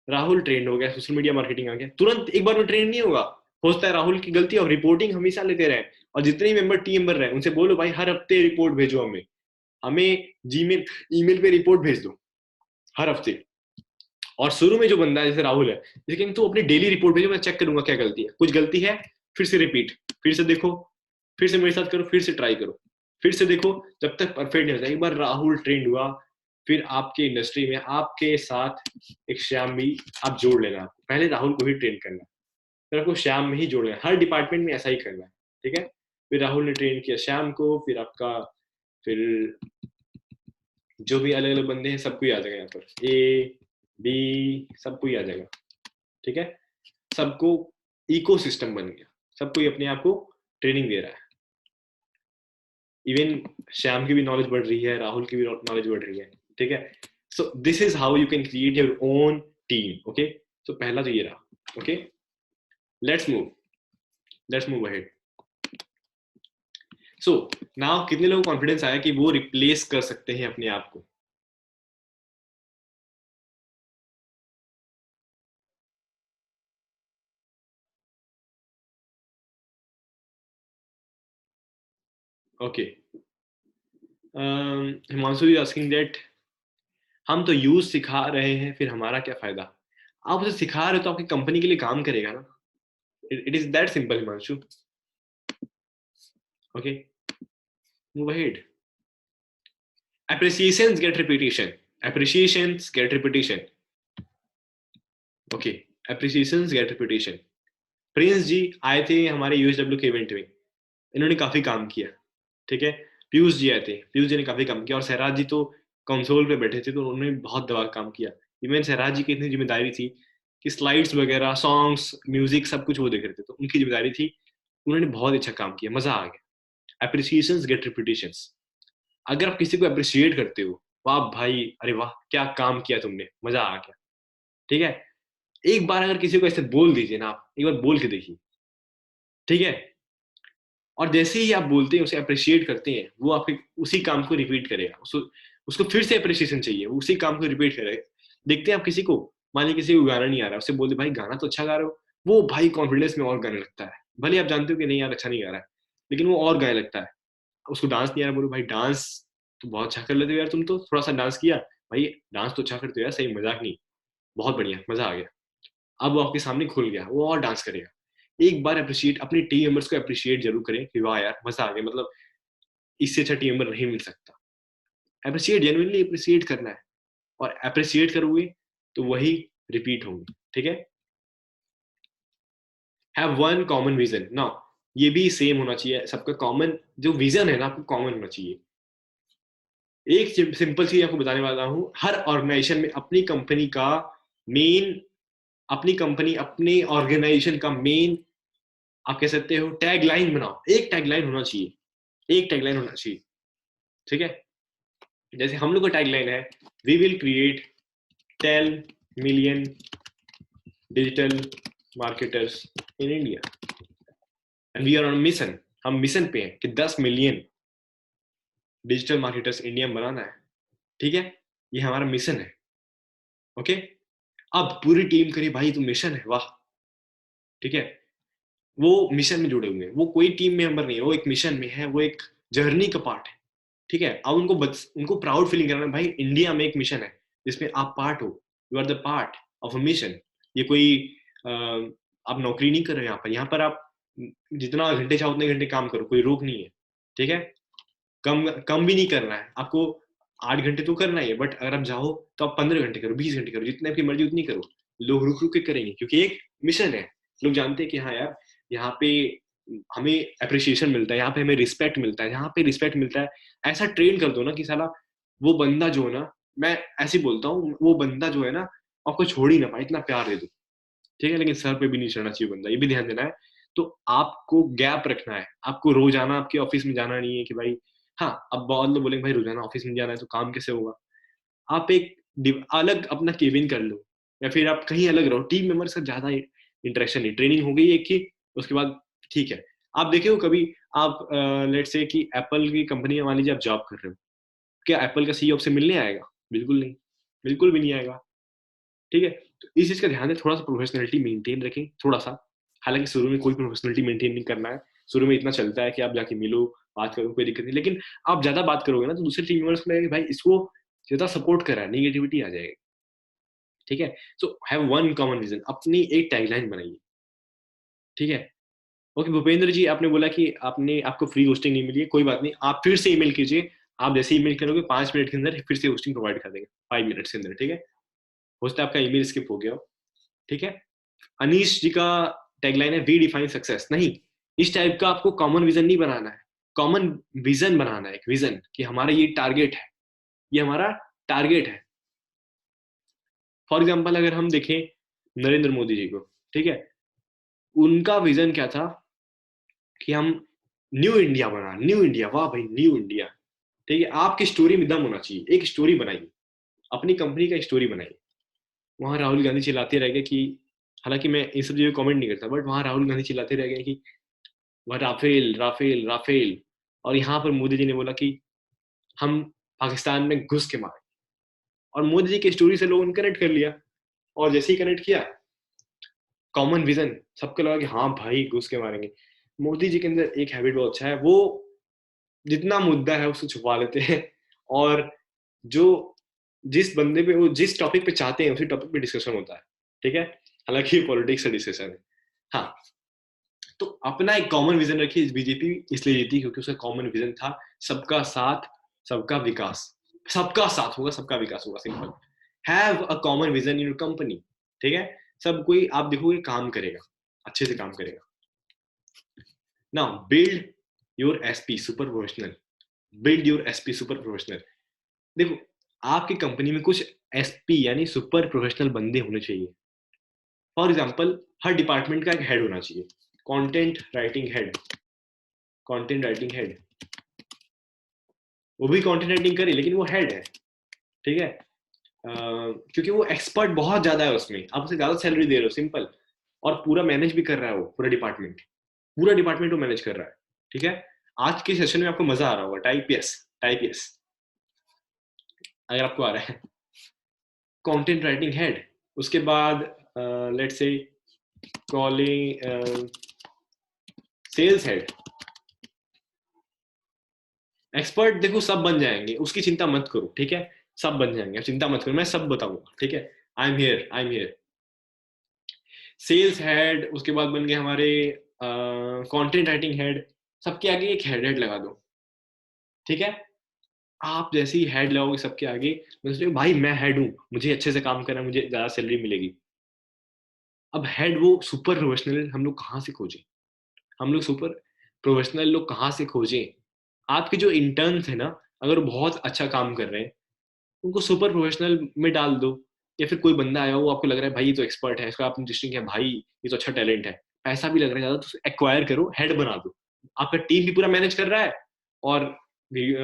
राहुल ट्रेंड हो गया, सोशल मीडिया मार्केटिंग आ गया, तुरंत एक बार में ट्रेंड नहीं होगा। हो सकता है राहुल की गलती और रिपोर्टिंग हमेशा लेते रहे, और जितने मेंबर टीम मेंबर रहे उनसे बोलो भाई हर हफ्ते रिपोर्ट भेजो, हमें जीमेल ईमेल पे रिपोर्ट भेज दो हर हफ्ते। और शुरू में जो बंदा है जैसे राहुल है, लेकिन तू अपनी डेली रिपोर्ट भेजो, मैं चेक करूंगा क्या गलती है, कुछ गलती है फिर से रिपीट, फिर से देखो, फिर से मेरे साथ करो, फिर से ट्राई करो, फिर से देखो, जब तक परफेक्ट नहीं हो जाए। एक बार राहुल ट्रेंड हुआ, फिर आपके इंडस्ट्री में आपके साथ एक श्याम भी आप जोड़ लेना। आपको पहले राहुल को ही ट्रेन करना है, फिर आपको श्याम में ही जोड़ना है, हर डिपार्टमेंट में ऐसा ही करना है, ठीक है। फिर राहुल ने ट्रेन किया श्याम को, फिर आपका, फिर जो भी अलग अलग बंदे हैं सबको ही आ जाएगा यहाँ पर, ए बी सबको ही आ जाएगा, ठीक है। सबको इकोसिस्टम बन गया, सबको अपने आप को ट्रेनिंग दे रहा है। इवन श्याम की भी नॉलेज बढ़ रही है, राहुल की भी नॉलेज बढ़ रही है, ठीक है। So this is how you can create your own team, okay. So पहला तो ये रहा, okay. Let's move ahead. So now कितने लोगों को कॉन्फिडेंस आया कि वो रिप्लेस कर सकते हैं अपने आप को? Okay, Himanshu is asking that हम तो यूज सिखा रहे हैं, फिर हमारा क्या फायदा? आप उसे सिखा रहे हो तो आपकी कंपनी के लिए काम करेगा ना, it is that simple Himanshu, okay. Move ahead. Appreciations get repetition. Appreciations get repetition. Okay. Appreciations get repetition. Prince ji आए थे हमारे यूएसडब्ल्यू के इवेंट में, इन्होंने काफी काम किया, ठीक है। पीयूष जी आए थे, पीयूष जी ने काफी काम किया, और सहराज जी तो कंसोल पे बैठे थे तो उन्होंने बहुत दबा काम किया। इवन सहराज जी की इतनी जिम्मेदारी थी कि स्लाइड्स वगैरह, सॉन्ग्स, म्यूजिक सब कुछ वो देख रहे थे, तो उनकी जिम्मेदारी थी, उन्होंने बहुत अच्छा काम किया, मजा आ गया। एप्रिसिएशंस गेट रिपीटेशंस। अगर आप किसी को अप्रिशिएट करते हो, वाह भाई, अरे वाह क्या काम किया तुमने, मजा आ गया, ठीक है। एक बार अगर किसी को ऐसे बोल दीजिए ना, आप एक बार बोल के देखिए, ठीक है। और जैसे ही आप बोलते हैं, उसे अप्रिशिएट करते हैं, वो आपके उसी काम को रिपीट करेगा, उसको फिर से अप्रिशिएशन चाहिए, उसी काम को रिपीट करेगा। देखते हैं आप किसी को, मान लीजिए किसी को गाना नहीं आ रहा, उससे बोलते भाई गाना तो अच्छा गा रहे हो, वो भाई कॉन्फिडेंस में और गाने लगता है, भले आप जानते हो कि नहीं यार अच्छा नहीं गा रहा है, लेकिन वो और गाने लगता है। उसको डांस नहीं आ रहा, बोलो भाई डांस तो बहुत अच्छा कर लेते हो यार, तुम तो थोड़ा सा डांस किया, भाई डांस तो अच्छा करते हो यार, सही, मजाक नहीं, बहुत बढ़िया, मजा आ गया। अब वो आपके सामने खुल गया, वो और डांस करेगा। एक बार अप्रिशिएट, अपनी टीम मेंबर्स को अप्रिशिएट जरूर करें कि वाह यार मजा आ गया, मतलब इससे अच्छा टीम मेंबर नहीं मिल सकता। अप्रिशिएट, जेन्युइनली अप्रिशिएट करना है, और अप्रिशिएट करोगे तो वही रिपीट होंगे, ठीक है। Have one common vision. Now ये भी सेम होना चाहिए, सबका कॉमन जो विजन है ना, आपको कॉमन होना चाहिए। एक सिंपल चीज आपको बताने वाला हूं, हर ऑर्गेनाइजेशन में अपनी कंपनी का मेन, अपनी कंपनी अपने ऑर्गेनाइजेशन का मेन आप कह सकते हो टैग लाइन बनाओ, एक टैग लाइन होना चाहिए, एक टैग लाइन होना चाहिए, ठीक है। जैसे हम लोग का टैग लाइन है, we will create 10 million digital marketers in India and we are on mission. हम मिशन पे हैं कि 10 मिलियन डिजिटल मार्केटर्स इंडिया में बनाना है, ठीक है, ये हमारा मिशन है, ओके। अब पूरी टीम करी भाई तो मिशन है, वाह, ठीक है, वो मिशन में जुड़े हुए हैं, वो कोई टीम मेंबर नहीं है, वो एक मिशन में है, वो एक जर्नी का पार्ट है, ठीक है। अब उनको प्राउड फीलिंग कराना है, भाई इंडिया में एक मिशन है जिसमें आप पार्ट हो, you are the part of a mission. ये कोई आप नौकरी नहीं कर रहे हो यहाँ पर आप जितना घंटे चाहो उतने घंटे काम करो, कोई रोक नहीं है, ठीक है। कम कम भी नहीं करना है आपको, 8 घंटे तो करना ही है, बट अगर आप चाहो तो आप 15 घंटे करो, 20 घंटे करो, जितने आपकी मर्जी उतनी करो। लोग रुक रुक के करेंगे क्योंकि एक मिशन है, लोग जानते हैं कि हाँ यार यहाँ पे हमें अप्रिसिएशन मिलता है, यहाँ पे हमें रिस्पेक्ट मिलता है, यहाँ पे रिस्पेक्ट मिलता है। ऐसा ट्रेन कर दो ना कि साला वो बंदा जो है ना, मैं ऐसे बोलता हूँ, वो बंदा जो है ना आपको छोड़ ही ना पाए, इतना प्यार दे दो, ठीक है। लेकिन सर पे भी नहीं चढ़ना चाहिए बंदा, ये भी ध्यान देना है। तो आपको गैप रखना है, आपको रोजाना आपके ऑफिस में जाना नहीं है कि भाई, हाँ अब बहुत लोग बोलेंगे भाई रोजाना ऑफिस में जाना है तो काम कैसे होगा। आप एक अलग अपना केबिन कर लो, या फिर आप कहीं अलग रहो, टीम मेंबर से ज्यादा इंटरेक्शन नहीं, ट्रेनिंग हो गई एक की, उसके बाद ठीक है। आप देखे हो कभी, आप लेट से कि एप्पल की कंपनी में मान लीजिए आप जॉब कर रहे हो, क्या एप्पल का सीईओ आपसे मिलने आएगा? बिल्कुल नहीं, बिल्कुल भी नहीं आएगा, ठीक है। तो इस चीज का ध्यान है, थोड़ा सा प्रोफेशनलिटी मेंटेन रखें, थोड़ा सा। हालांकि शुरू में कोई प्रोफेशनलिटी मेंटेन नहीं करना है, शुरू में इतना चलता है कि आप जाके मिलो, बात करो, कोई दिक्कत नहीं। लेकिन आप ज्यादा बात करोगे ना तो दूसरे टीम मेंबर्स को लगेगा कि भाई इसको ज्यादा सपोर्ट कर रहा है, नेगेटिविटी आ जाएगी, ठीक है। So have one common vision, अपनी एक टैगलाइन बनाइए, ठीक है। ओके भूपेंद्र जी, आपने बोला कि आपको फ्री होस्टिंग नहीं मिली है, कोई बात नहीं, आप फिर से ईमेल कीजिए। आप जैसे ईमेल करोगे 5 मिनट के अंदर फिर से होस्टिंग प्रोवाइड कर देंगे, 5 मिनट के अंदर, ठीक है। हो सकता है आपका ईमेल स्किप हो गया हो, ठीक है। अनीश जी का टैगलाइन है वी डिफाइन सक्सेस। नहीं, इस टाइप का आपको कॉमन विजन नहीं बनाना है, कॉमन विजन बनाना है, एक विजन कि हमारा ये टारगेट है, ये हमारा टारगेट है। फॉर एग्जाम्पल अगर हम देखें नरेंद्र मोदी जी को, ठीक है, उनका विजन क्या था कि हम न्यू इंडिया बना, न्यू इंडिया, वाह भाई न्यू इंडिया, ठीक है। आपकी स्टोरी में दम होना चाहिए, एक स्टोरी बनाइए, अपनी कंपनी का स्टोरी बनाइए। वहां राहुल गांधी चिल्लाते रह गए कि, हालांकि मैं इन सब चीजों कमेंट नहीं करता, बट वहां राहुल गांधी चिल्लाते रह गए कि वह राफेल राफेल राफेल, और यहाँ पर मोदी जी ने बोला कि हम पाकिस्तान में घुस के मारे, और मोदी जी की स्टोरी से लोगों ने कनेक्ट कर लिया, और जैसे ही कनेक्ट किया कॉमन विजन, सबको लगा कि हाँ भाई घुस के मारेंगे। मोदी जी के अंदर एक हैबिट बहुत अच्छा है, वो जितना मुद्दा है उसको छुपा लेते हैं, और जो जिस बंदे पे, वो जिस टॉपिक पे चाहते हैं उसी टॉपिक पे डिस्कशन होता है, ठीक है। हालांकि पॉलिटिक्स का डिस्कशन है, हाँ। तो अपना एक कॉमन विजन रखिए। बीजेपी इसलिए जीती क्योंकि उसका कॉमन विजन था सबका साथ, सबका विकास, सबका साथ होगा सबका विकास होगा, simple. Have a common vision in your company, ठीक है। सब कोई आप देखोगे काम करेगा, अच्छे से काम करेगा। Now build your SP super professional, build your SP super professional. देखो आपकी कंपनी में कुछ एसपी यानी सुपर प्रोफेशनल बंदे होने चाहिए। फॉर एग्जाम्पल हर डिपार्टमेंट का एक हेड होना चाहिए, content writing head, content writing head, वो भी कंटेंट राइटिंग करे लेकिन वो हेड है, ठीक है। क्योंकि वो एक्सपर्ट बहुत ज्यादा है उसमें, आप उसे ज्यादा सैलरी दे रहे हो, सिंपल। और पूरा मैनेज भी कर रहा है वो, पूरा डिपार्टमेंट वो मैनेज कर रहा है, ठीक है। आज के सेशन में आपको मजा आ रहा होगा, टाइप यस अगर आपको आ रहा है। कंटेंट राइटिंग हेड, उसके बाद let's say calling sales head, expert देखो सब बन जाएंगे, उसकी चिंता मत करो, ठीक है। सब बन जाएंगे, चिंता मत करो, मैं सब बताऊंगा, ठीक है। I am here. Sales head, उसके बाद बन गए हमारे कंटेंट राइटिंग हेड, सबके आगे एक हेड लगा दो, ठीक है। आप जैसे ही हेड लगाओगे सबके आगे, मतलब भाई मैं हेड हूं, मुझे अच्छे से काम करना है, मुझे ज्यादा सैलरी मिलेगी। अब हेड वो सुपर प्रोफेशनल हम लोग कहाँ से खोजें, हम लोग सुपर प्रोफेशनल लोग कहाँ से खोजें? आपके जो इंटर्न्स है ना, अगर वो बहुत अच्छा काम कर रहे हैं, उनको सुपर प्रोफेशनल में डाल दो। या फिर कोई बंदा आया, वो आपको लग रहा है भाई ये तो एक्सपर्ट है, इसका आपने दृष्टि किया भाई ये तो अच्छा टैलेंट है, पैसा भी लग रहा है ज्यादा, तो एक्वायर करो, हेड बना दो, आपका टीम भी पूरा मैनेज कर रहा है और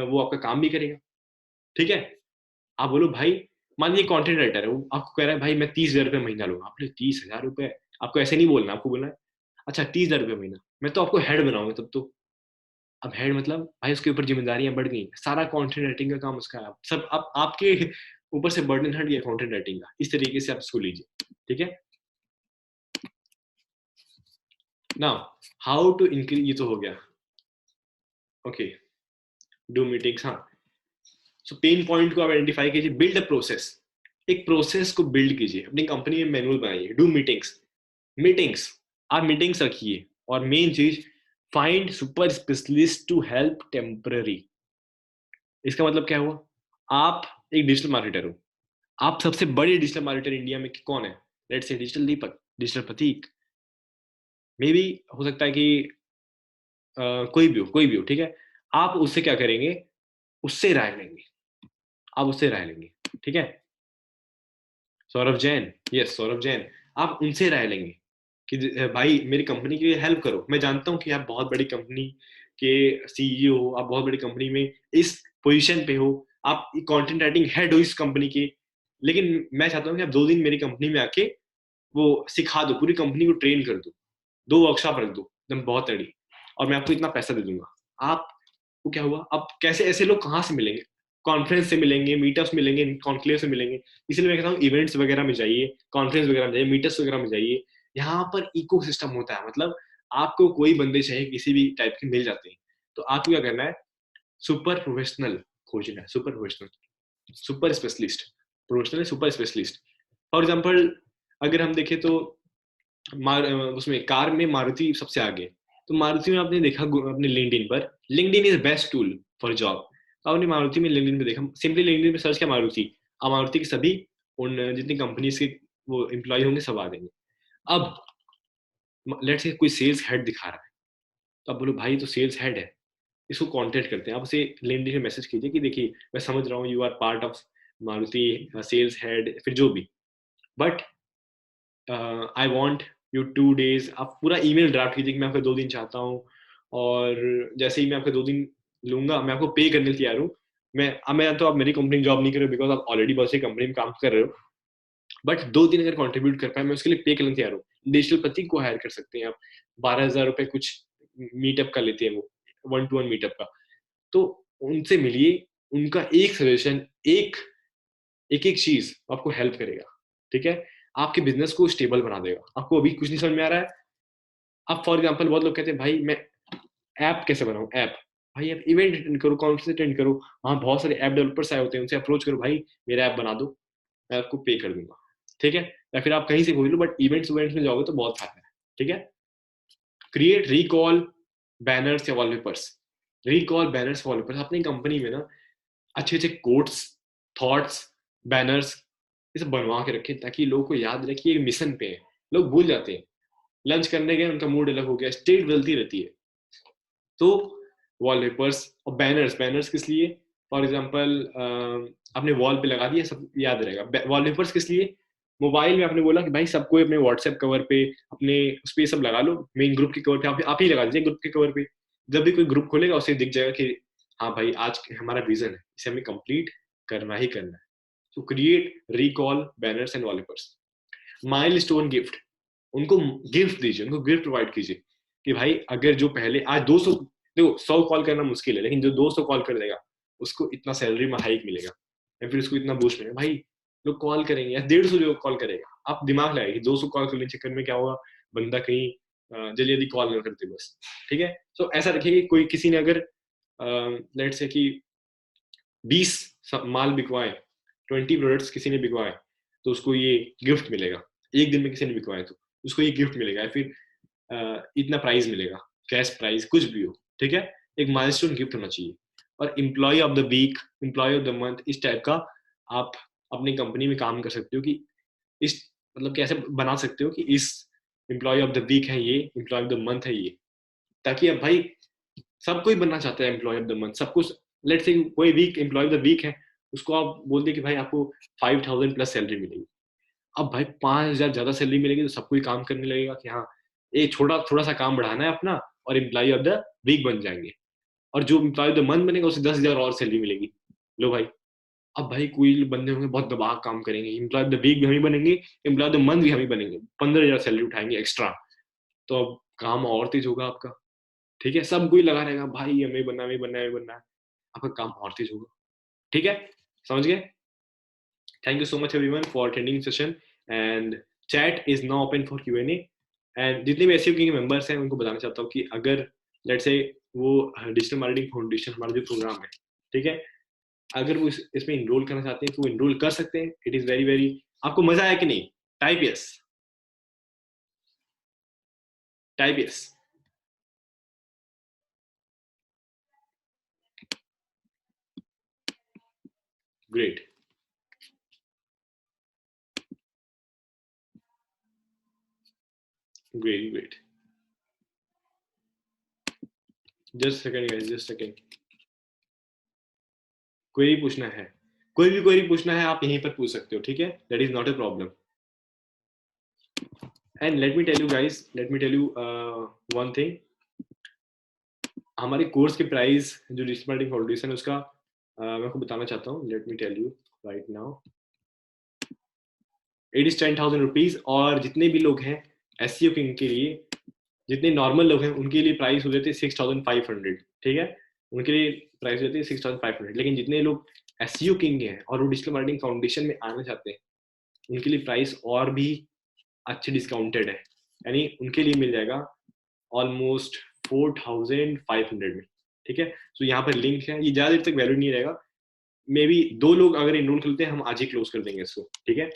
वो आपका काम भी करेगा, ठीक है। आप बोलो भाई, मान लीजिए कंटेंट राइटर है, वो आपको कह रहा है भाई मैं 30,000 रुपये महीना लूंगा, आपने 30,000 रुपये, आपको ऐसे नहीं बोलना, आपको बोलना है अच्छा 30,000 रुपये महीना, मैं तो आपको हेड बनाऊंगा तब तो। अब हेड मतलब भाई उसके ऊपर जिम्मेदारियां बढ़ गई, सारा कंटेंट राइटिंग का काम उसका है, सब अब आपके ऊपर से बर्डन हट गया कंटेंट राइटिंग का, इस तरीके से आप इसको लीजिए, ठीक है। नाउ हाउ टू इंक्रीज, ये तो हो गया, ओके, डू मीटिंग्स, हाँ। सो पेन पॉइंट को आप आइडेंटिफाई कीजिए, बिल्ड अ प्रोसेस, एक प्रोसेस को बिल्ड कीजिए, अपनी कंपनी में मैनुअल बनाइए, डू मीटिंग्स, मीटिंग्स, आप मीटिंग्स रखिए, और मेन चीज find super specialist to help temporary. इसका मतलब क्या हुआ, आप एक डिजिटल मार्केटर हो, आप सबसे बड़े डिजिटल मार्केटर इंडिया में कौन है, let's say digital Deepak, digital Prateek, maybe हो सकता है कि कोई भी हो, ठीक है। आप उससे क्या करेंगे, उससे राय लेंगे, आप उससे राय लेंगे, ठीक है। सौरभ जैन, यस सौरभ जैन, आप उनसे राय लेंगे कि भाई मेरी कंपनी के लिए हेल्प करो, मैं जानता हूँ कि आप बहुत बड़ी कंपनी के सीईओ हो, आप बहुत बड़ी कंपनी में इस पोजीशन पे हो, आप कंटेंट राइटिंग हेड हो इस कंपनी के, लेकिन मैं चाहता हूँ कि आप 2 दिन मेरी कंपनी में आके वो सिखा दो, पूरी कंपनी को ट्रेन कर दो, 2 वर्कशॉप रख दो एकदम बहुत तड़ी, और मैं आपको इतना पैसा दे दूंगा। आप वो क्या हुआ, अब कैसे ऐसे लोग कहाँ से मिलेंगे, कॉन्फ्रेंस से मिलेंगे, मीटअप्स मिलेंगे, कॉन्क्लेव से मिलेंगे, इसलिए मैं कहता हूँ इवेंट्स वगैरह में जाइए, कॉन्फ्रेंस वगैरह में जाइए, मीटअप्स वगैरह में जाइए, यहाँ पर इको सिस्टम होता है, मतलब आपको कोई बंदे चाहिए किसी भी टाइप के मिल जाते हैं, तो आपको क्या करना है, सुपर प्रोफेशनल खोजना है, super professional, super specialist, professional super specialist. For example अगर हम देखें तो उसमें कार में मारुति सबसे आगे, तो मारुति में आपने देखा अपने लिंक्डइन पर, LinkedIn is best tool for job, तो आपने मारुति में लिंक्डइन में देखा, सिंपली लिंक्डइन में सर्च किया मारुति, अब मारुति के सभी उन जितनी कंपनीज के वो एम्प्लॉय होंगे सब आ देंगे। अब लेट्स से कोई सेल्स हेड दिखा रहा है, तो आप बोलो भाई तो सेल्स हेड है, इसको कांटेक्ट करते हैं, आप उसे लिंक्डइन में मैसेज कीजिए कि देखिए मैं समझ रहा हूँ you are part of Maruti sales head, फिर जो भी, but I want you 2 days, आप पूरा ईमेल ड्राफ्ट कीजिए कि मैं आपको 2 दिन चाहता हूँ, और जैसे ही मैं आपको 2 दिन लूंगा मैं आपको पे करने के तैयार हूँ, मैं तो आप मेरी कंपनी जॉब नहीं कर रहे बिकॉज आप ऑलरेडी बहुत सी कंपनी में काम कर रहे हो, बट 2 दिन अगर कंट्रीब्यूट कर पाए मैं उसके लिए पे करने तैयार हूँ। डिजिटल प्रतीक को हायर कर सकते हैं आप, 12,000 रुपये कुछ मीटअप का लेते हैं वो, 1-to-1 मीटअप का, तो उनसे मिलिए, उनका एक सजेशन, एक एक एक चीज आपको हेल्प करेगा, ठीक है, आपके बिजनेस को स्टेबल बना देगा। आपको अभी कुछ नहीं समझ में आ रहा है, अब फॉर एग्जांपल बहुत लोग कहते हैं भाई मैं ऐप कैसे बनाऊं, ऐप, भाई आप इवेंट अटेंड करो, कॉन्फ्रेंस अटेंड करो, वहाँ बहुत सारे ऐप डेवलपर्स आए होते हैं, उनसे अप्रोच करो, भाई मेरा ऐप बना दो, मैं आपको पे कर दूंगा, ठीक है, या फिर आप कहीं से खोल लो, बट इवेंट्स में जाओगे तो बहुत फायदा है, ठीक है। क्रिएट रिकॉल बैनर्स या वॉलपेपर्स, रिकॉल बैनर्स वॉलपेपर्स, अपनी कंपनी में ना अच्छे अच्छे कोट्स, थॉट्स, बैनर्स ये सब बनवा के रखें, ताकि लोगों को याद रहे कि ये मिशन पे है, लोग भूल जाते हैं, लंच करने गए उनका मूड अलग हो गया, स्टेट बदलती रहती है, तो वॉलपेपर्स और बैनर्स, बैनर्स किस लिए, फॉर एग्जांपल आपने वॉल पे लगा दिया सब याद रहेगा, वॉलपेपर्स किस लिए, मोबाइल में आपने बोला कि भाई सबको अपने व्हाट्सएप कवर पे, अपने उस पे सब लगा लो, मेन ग्रुप के कवर पे आप ही लगा दीजिए, ग्रुप के कवर पे जब भी कोई ग्रुप खोलेगा उसे दिख जाएगा कि हाँ भाई आज हमारा विजन है, इसे हमें कंप्लीट करना ही करना है। तो create recall banners and wallpapers. Milestone gift, उनको गिफ्ट दीजिए, उनको गिफ्ट प्रोवाइड कीजिए कि भाई अगर जो पहले आज 200, देखो 100 कॉल करना मुश्किल है, लेकिन जो 200 कॉल कर देगा उसको इतना सैलरी में हाइक मिलेगा, या फिर उसको इतना बूस्ट मिलेगा, भाई लोग कॉल करेंगे, या 150 जो कॉल करेगा, आप दिमाग लगाइए 200 कॉल करने के चक्कर में क्या होगा, बंदा कहीं जल्दी जल्दी कॉल नहीं करते बस, ठीक है। तो ऐसा रखिए कि कोई किसी ने अगर लेट से कि 20 माल बिकवाए, 20 प्रोडक्ट्स किसी ने बिकवाए, तो उसको ये गिफ्ट मिलेगा, एक दिन में किसी ने बिकवाए तो उसको ये गिफ्ट मिलेगा, या फिर इतना प्राइस मिलेगा, कैश प्राइस कुछ भी हो, ठीक है, एक माइलस्टोन गिफ्ट होना चाहिए। और employee of the week, employee of the month, इस टाइप का आप अपनी कंपनी में काम कर सकते हो कि इस मतलब कैसे बना सकते हो कि इस एम्प्लॉय ऑफ द वीक है ये, एम्प्लॉय ऑफ द मंथ है ये, ताकि अब भाई सब कोई बनना चाहता है एम्प्लॉय ऑफ द मंथ, सब कुछ, लेट्स से कोई week employee of the week है, उसको आप बोल दे कि भाई आपको 5,000 प्लस सैलरी मिलेगी, अब भाई 5,000 ज्यादा सैलरी मिलेगी तो सब कोई काम करने लगेगा कि हाँ एक थोड़ा सा काम बढ़ाना है अपना और एम्प्लॉय ऑफ द वीक बन जाएंगे, और जो एम्प्लॉय ऑफ द मंथ बनेगा उसे 10,000 और सैलरी मिलेगी। लो भाई, अब भाई कोई बंदे होंगे बहुत दबाव काम करेंगे, एम्प्लॉय ऑफ द वीक भी हम ही बनेंगे, एम्प्लॉय ऑफ द मंथ भी हम ही बनेंगे, 15,000 सैलरी उठाएंगे एक्स्ट्रा, तो अब काम और तेज होगा आपका। ठीक है, सब कोई लगा रहेगा भाई हमें बनना है, हमें बनना है, हमें बनना है, आपका काम और तेज होगा। ठीक है, समझ गए? Thank you so much everyone for attending session, and chat is now open for Q&A। And जितने भी एसईओ के मेंबर्स हैं उनको बताना चाहता हूँ कि अगर लेट्स से वो डिजिटल मार्केटिंग फाउंडेशन हमारा जो प्रोग्राम है, ठीक है, अगर वो इसमें इनरोल करना चाहते हैं तो वो इनरोल कर सकते हैं। इट इज वेरी वेरी, आपको मजा आया कि नहीं? Type yes, type yes. Great, great, great. Just second guys, just second. Query पूछना है, कोई भी क्वेरी पूछना है आप यहीं पर पूछ सकते हो, ठीक है, that is not a problem. And let me tell you guys, let me tell you one thing, हमारे कोर्स के प्राइस जो डिजिटल मार्केटिंग फाउंडेशन है उसका मैं आपको बताना चाहता हूँ। Let me tell you right now, it is 10,000 rupees, और जितने भी लोग हैं एसईओ किंग के लिए, जितने नॉर्मल लोग हैं उनके लिए प्राइस हो जाती है 6,500, ठीक है, उनके लिए प्राइस हो जाती है 6,500। लेकिन जितने लोग एसईओ किंग हैं और वो डिजिटल मार्केटिंग फाउंडेशन में आना चाहते हैं उनके लिए प्राइस और भी अच्छे डिस्काउंटेड है, यानी उनके लिए मिल जाएगा ऑलमोस्ट 4,500 में। ठीक है, तो यहाँ पर लिंक है, ये ज्यादा देर तक वैलिड नहीं रहेगा, मे बी 2 लोग अगर इनरोल करते हैं हम आज ही क्लोज कर देंगे इसको। ठीक है,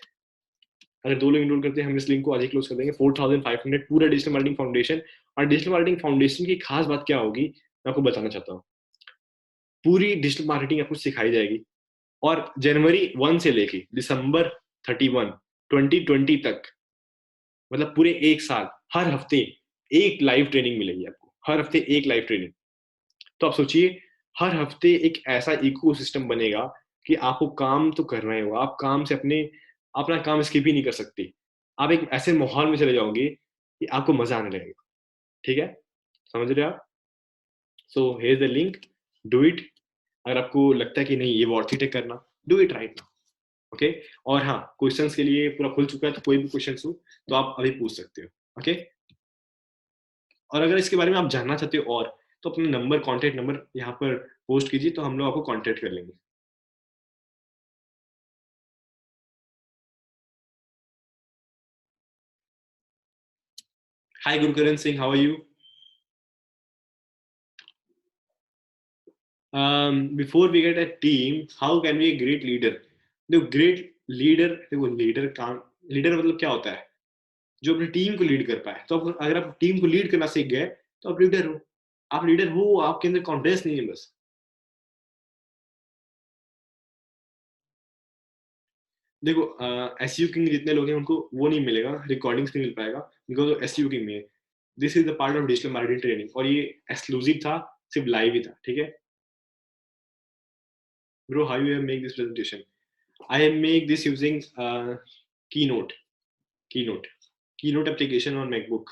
अगर 2 लोग इनरोल करते हैं हम इस लिंक को आज ही क्लोज कर देंगे। 4,500 पूरा डिजिटल मार्केटिंग फाउंडेशन। और डिजिटल मार्केटिंग फाउंडेशन की खास बात क्या होगी मैं आपको बताना चाहता हूँ। पूरी डिजिटल मार्केटिंग आपको सिखाई जाएगी, और जनवरी 1 से लेके दिसंबर 31 2020 तक, मतलब पूरे 1 साल, हर हफ्ते एक लाइव ट्रेनिंग मिलेगी आपको, हर हफ्ते एक लाइव ट्रेनिंग। तो आप सोचिए, हर हफ्ते एक ऐसा इकोसिस्टम बनेगा कि आपको काम तो करना ही होगा, आप काम से अपना काम स्किप ही नहीं कर सकते। आप एक ऐसे माहौल में चले जाओगे कि आपको मजा आने लगेगा। ठीक है, समझ रहे हो आप? So here is the link, do it. अगर आपको लगता है कि नहीं ये वर्थ इट है करना, do it right now. Okay, और हाँ, क्वेश्चंस के लिए पूरा खुल चुका है, तो कोई भी क्वेश्चन हो तो आप अभी पूछ सकते हो। ओके, और अगर इसके बारे में आप जानना चाहते हो और, तो अपना नंबर, कॉन्टेक्ट नंबर यहाँ पर पोस्ट कीजिए, तो हम लोग आपको कॉन्टेक्ट कर लेंगे। Hi Gurkaran Singh, how are you? Before we get a team, how can we a great leader? देखो ग्रेट लीडर, देखो लीडर काम, लीडर मतलब क्या होता है? जो अपनी टीम को लीड कर पाए। तो अगर आप टीम को लीड करना सीख गए तो आप लीडर हो। आप लीडर हो, आपके अंदर कॉन्फिडेंस नहीं है बस। देखो एसयू किंग जितने लोग हैं उनको वो नहीं मिलेगा, रिकॉर्डिंग्स नहीं मिल पाएगा, बिकॉज एसयू किंग में this is the part of digital marketing training, और ये एक्सक्लूसिव था, सिर्फ लाइव ही था। ठीक है bro, how you make this presentation? I have make this using Keynote, Keynote, Keynote application on MacBook.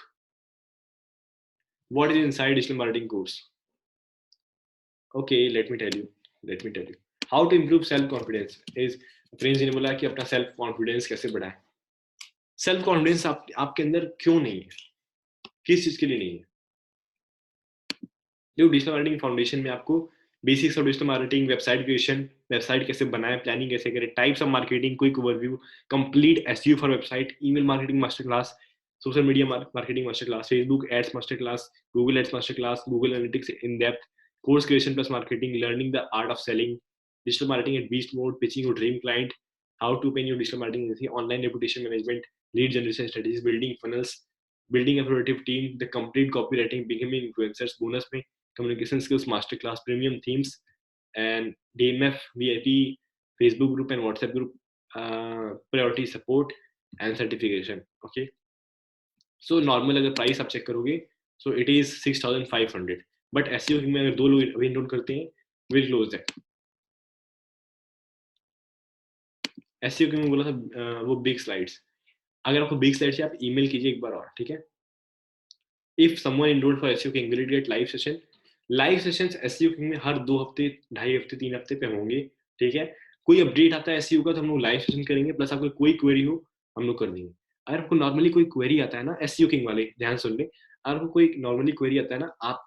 What is inside digital marketing course? Okay, let me tell you. Let me tell you. How to improve self confidence is, friends ने बोला कि अपना self confidence कैसे बढ़ाएं। Self confidence आपके अंदर क्यों नहीं है, किस चीज के लिए नहीं है? जो डिजिटल मार्केटिंग फाउंडेशन में आपको basics of digital marketing, website creation, website कैसे बनाएं, प्लानिंग कैसे करें, types of marketing, quick overview, complete SEO for website, email marketing master class, social media marketing master class, Facebook ads master class, Google ads master class, Google analytics in depth, course creation plus marketing, learning the art of selling, digital marketing at beast mode, pitching your dream client, how to pay your digital marketing agency, online reputation management, lead generation strategies, building funnels, building a productive team, the complete copywriting, becoming influencers, bonus में communication skills master class, premium themes, and DMF, VIP, Facebook group and WhatsApp group, priority support and certification. Okay, so normal अगर price आप check करोगे so it is 6,500, but SEO में अगर 2 लोग अभी enrol करते हैं we'll close that. एसईओ क्यों बोला था वो बिग स्लाइड्स, अगर आपको बिग स्लाइड चाहिए आप ईमेल कीजिए एक बार और, ठीक है? If someone enrolled for SEO king will it get live session? Live sessions SEO king में हर 2 हफ्ते, 2.5 हफ्ते, 3 हफ्ते पे होंगे, ठीक है? कोई अपडेट आता है एसईओ का तो हम लोग लाइव सेशन करेंगे, प्लस आपको कोई क्वेरी हो हम लोग कर देंगे। अगर आपको नॉर्मली कोई क्वेरी आता है ना, एसईओ किंग वाले ध्यान सुन ले, अगर आपको कोई नॉर्मली क्वेरी आता है ना, आप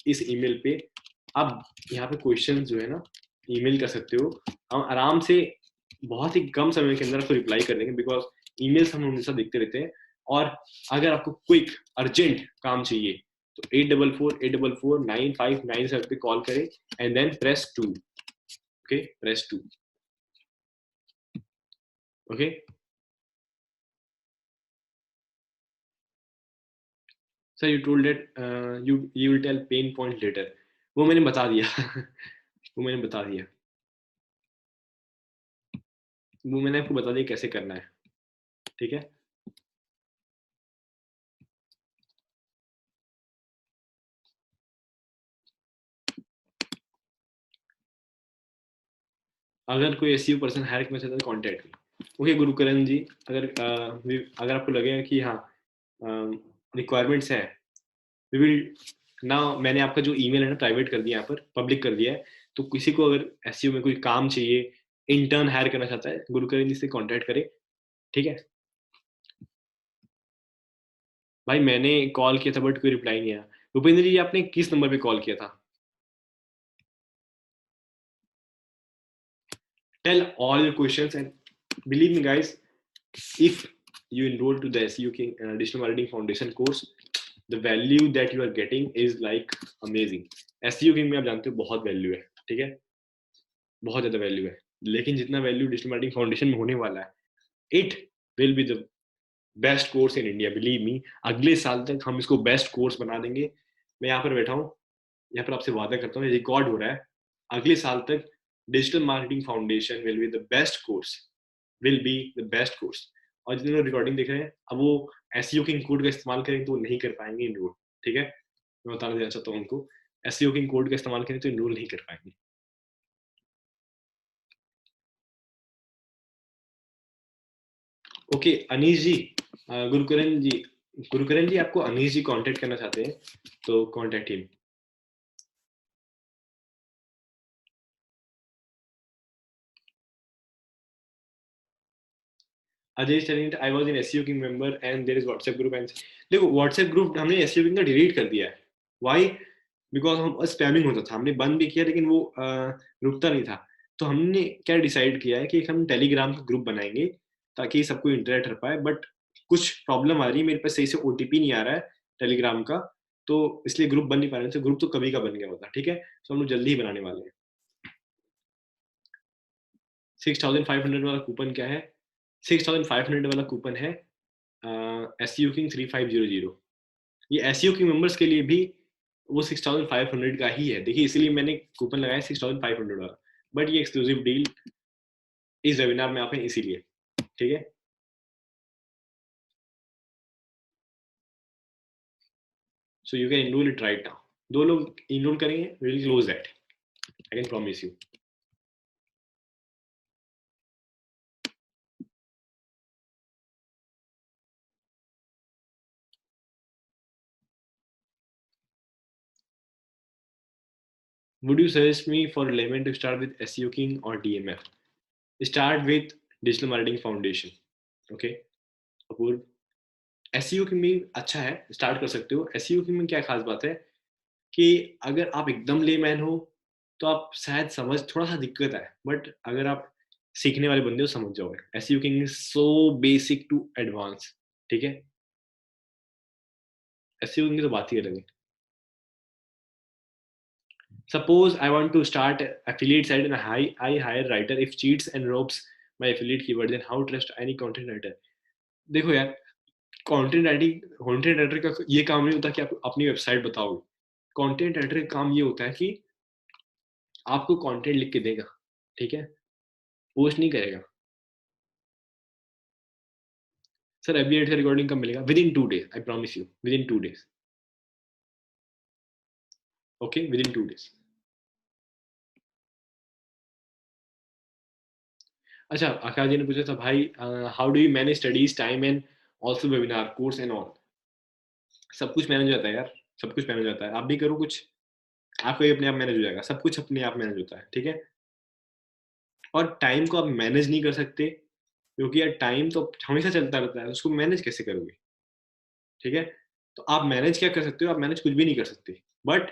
इस ईमेल पे आप यहाँ पे क्वेश्चन जो है ना ईमेल कर सकते हो, हम आराम से बहुत ही कम समय के अंदर आपको रिप्लाई कर देंगे, बिकॉज ईमेल्स हम हमेशा देखते रहते हैं। और अगर आपको क्विक अर्जेंट काम चाहिए तो 8448449597 पे कॉल करें and then press 2, okay, press 2, okay. Sir you told that you will tell pain point later, वो मैंने बता दिया वो मैंने बता दिया, वो मैंने आपको बता दिया कैसे करना है, ठीक है। अगर कोई एसईओ पर्सन हायर करना चाहता है कॉन्टैक्ट, ओके गुरुकरण जी, अगर आपको लगेगा कि हाँ रिक्वायरमेंट्स है, वी विल ना, मैंने आपका जो ईमेल है ना प्राइवेट कर दिया, यहाँ पर पब्लिक कर दिया है, तो किसी को अगर एसईओ में कोई काम चाहिए, इंटर्न हायर करना चाहता है, गुरुकरण जी से कॉन्टैक्ट करे, ठीक है। भाई मैंने कॉल किया था बट कोई रिप्लाई नहीं आया। भूपेंद्र जी आपने किस नंबर पे कॉल किया था? Tell all your questions and believe me guys, if you enroll to the SEO King Digital Marketing Foundation course, the value that you are getting is like amazing. SEO King में आप जानते हो बहुत value है, ठीक है, बहुत ज्यादा वैल्यू है, लेकिन जितना वैल्यू डिजिटल मार्केटिंग फाउंडेशन में होने वाला है, it will be the best course in India, believe me. अगले साल तक हम इसको बेस्ट कोर्स बना देंगे। मैं यहाँ पर बैठा हूँ, यहाँ पर आपसे वादा करता हूँ, रिकॉर्ड हो रहा है, अगले साल तक digital marketing foundation will be the best course, will be the best course. और जितने लोग रिकॉर्डिंग देख रहे हैं, अब वो एसईओ किंग कोड का इस्तेमाल करेंगे तो वो नहीं कर पाएंगे इनरोल, ठीक है, मैं बताना देना चाहता हूँ उनको, एसईओ किंग कोड का इस्तेमाल करें तो इनरोल नहीं कर पाएंगे। ओके अनीश जी, गुरुकरण जी आपको अनीश जी कांटेक्ट करना चाहते हैं तो contact him. Ajay telling I was in SEO king member and there is WhatsApp group and, देखो व्हाट्सएप ग्रुप हमने एसईओ किंग का डिलीट कर दिया है, व्हाई, बिकॉज हम स्पैमिंग होता था, हमने बंद भी किया लेकिन वो रुकता नहीं था। तो हमने क्या डिसाइड किया है कि हम टेलीग्राम का ग्रुप बनाएंगे ताकि सबको इंटरेक्ट कर पाए, बट कुछ प्रॉब्लम आ रही है, मेरे पास सही से ओटीपी नहीं आ रहा है टेलीग्राम का, तो इसलिए ग्रुप बन नहीं पा रहे थे, ग्रुप तो कभी का बन गया होता, ठीक है, तो हम लोग जल्दी ही बनाने वाले हैं। 6500 वाला कूपन क्या है? 6500 वाला कूपन है एसईओ किंग 3500, ये एसईओ किंग मेंबर्स के लिए भी वो 6500 का ही है, देखिए इसीलिए मैंने कूपन लगाया 6500 वाला, बट ये एक्सक्लूसिव डील इस वेबिनार में आप हैं इसीलिए, ठीक है। So you can enroll it right now, 2 लोग इनरोल करेंगे, we will close that, I can promise you. Would you suggest me for layman to start with SEO King or DMF? Start with Digital Marketing Foundation. Okay, Apoorva, SEO King भी अच्छा है, start कर सकते हो। SEO King में क्या खास बात है कि अगर आप एकदम लेमैन हो तो आप शायद समझ थोड़ा सा दिक्कत है, बट अगर आप सीखने वाले बंदे हो समझ जाओगे। SEO King is so basic to advance, ठीक है, एसईओ King की तो बात ही अलग है। Suppose I want to start affiliate site and I hire writer if cheats and robs my affiliate keyword, then how trust any content writer? देखो यार, content writer का ये काम नहीं होता कि आप अपनी वेबसाइट बताओगे, कंटेंट राइटर का काम ये होता है कि आपको कंटेंट लिख के देगा, ठीक है, पोस्ट नहीं करेगा। सर एफिलिएट का रिकॉर्डिंग कब मिलेगा? With in 2 days, I promise you, with in 2 days, okay, with in 2 days। अच्छा आकाश जी ने पूछा था भाई how do you manage studies time and also webinar course and all. सब कुछ मैनेज होता है यार, सब कुछ मैनेज होता है। आप भी करो कुछ, आपको ये अपने आप मैनेज हो जाएगा, सब कुछ अपने आप मैनेज होता है, ठीक है। और टाइम को आप मैनेज नहीं कर सकते, क्योंकि यार टाइम तो हमेशा चलता रहता है, उसको मैनेज कैसे करोगे, ठीक है। तो आप मैनेज क्या कर सकते हो, आप मैनेज कुछ भी नहीं कर सकते, but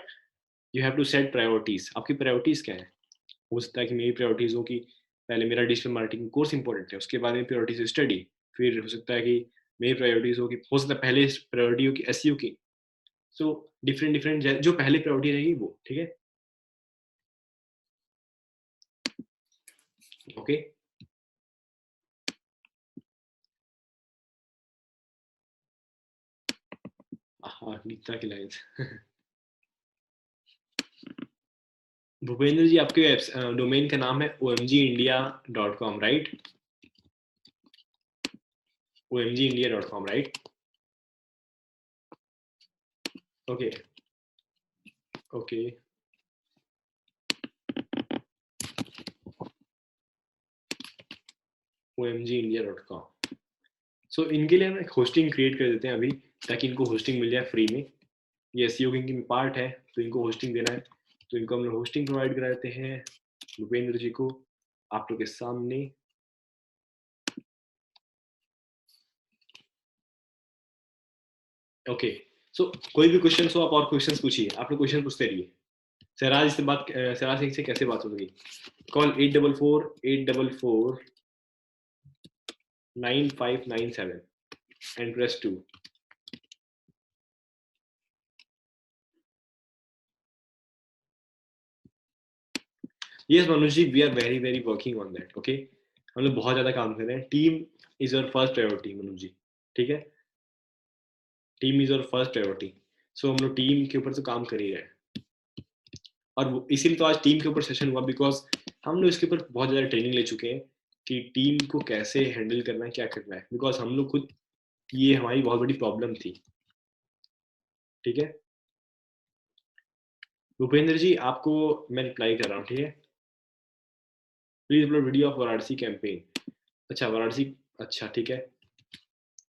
you have to set priorities. आपकी प्रायोरिटीज क्या है? हो सकता है कि मेरी प्रायोरिटीज हो कि पहले मेरा डिजिटल मार्केटिंग कोर्स इंपॉर्टेंट है, उसके बाद मेरी प्रायोरिटीज स्टडी, फिर हो सकता है कि मेरी प्रायोरिटीज हो कि हो सकता है पहले प्रायोरिटी हो कि एसईओ की। सो डिफरेंट डिफरेंट जो पहले प्रायोरिटी रहेगी वो, ठीक है। ओके हाँ, गीता की लाइन्स। भूपेंद्र जी, आपके डोमेन का नाम है omgindia.com, right? omgindia.com, right? Okay okay omgindia.com। सो इनके लिए हम एक होस्टिंग क्रिएट कर देते हैं अभी, ताकि इनको होस्टिंग मिल जाए फ्री में। ये एसईओ की इनकी पार्ट है, तो इनको होस्टिंग देना है, तो इनको हम लोग होस्टिंग प्रोवाइड करा देते हैं भूपेंद्र जी को, आप लोग के सामने। ओके सो कोई भी क्वेश्चन हो आप और क्वेश्चन पूछिए, आप लोग क्वेश्चन पूछते रहिए। सहराज से बात, सहराज सिंह से कैसे बात होगी? Call 844-844-9597 and press 2। Yes Manoj ji, we are very very working on that, okay? हम लोग बहुत ज्यादा काम कर रहे हैं। टीम इज और फर्स्ट प्रायोरिटी मनोज जी, ठीक है। टीम इज और फर्स्ट प्रायोरिटी। सो हम लोग टीम के ऊपर तो काम कर ही रहे हैं, और इसीलिए तो आज टीम के ऊपर सेशन हुआ, बिकॉज हम लोग इसके ऊपर बहुत ज्यादा ट्रेनिंग ले चुके हैं कि टीम को कैसे हैंडल करना है, क्या करना है, बिकॉज हम लोग खुद, ये हमारी बहुत बड़ी प्रॉब्लम थी, ठीक है। भूपेंद्र जी आपको मैं रिप्लाई कर रहा हूँ, ठीक है। Please upload video of Varanasi campaign. अच्छा वाराणसी, अच्छा ठीक है।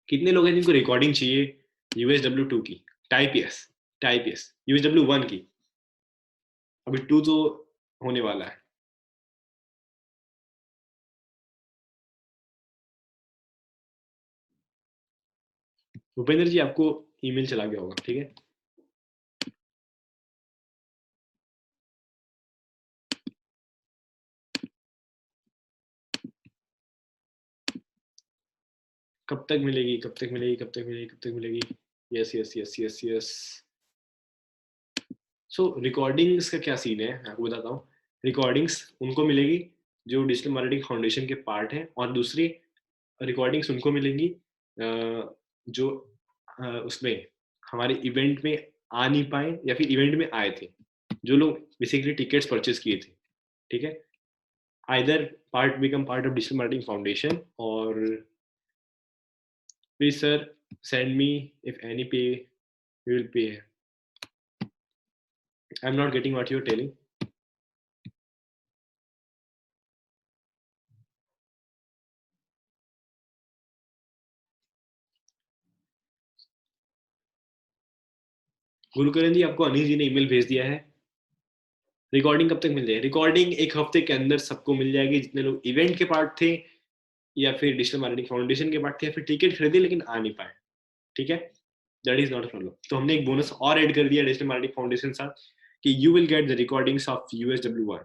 कितने लोग हैं जिनको रिकॉर्डिंग चाहिए USW2 की? Type yes, type yes. USW1 की अभी 2 तो होने वाला है। भूपेंद्र जी आपको ईमेल चला गया होगा, ठीक है। कब तक मिलेगी, कब तक मिलेगी, कब तक मिलेगी, कब तक मिलेगी? Yes yes yes yes yes. So recordings का क्या सीन है, मैं आपको बताता हूँ। रिकॉर्डिंग्स उनको मिलेगी जो डिजिटल मार्केटिंग फाउंडेशन के पार्ट है, और दूसरी रिकॉर्डिंग्स उनको मिलेंगी जो उसमें हमारे इवेंट में आ नहीं पाए, या फिर इवेंट में आए थे, जो लोग बेसिकली टिकट्स परचेज किए थे, ठीक है। Either part become part of digital marketing foundation, और please sir send me if any pay, we will pay. I am not getting what you are telling. Gurukaran ji आपको अनिल जी ने ईमेल भेज दिया है। रिकॉर्डिंग कब तक मिल जाएगी? रिकॉर्डिंग एक हफ्ते के अंदर सबको मिल जाएगी, जितने लोग इवेंट के पार्ट थे, या फिर डिजिटल मार्केटिंग फाउंडेशन के पार्ट थे, या फिर टिकट खरीदे लेकिन आ नहीं पाए, ठीक है। That is not a problem. तो हमने एक बोनस और ऐड कर दिया डिजिटल मार्केटिंग फाउंडेशन साथ, कि you will get the recordings of USW1।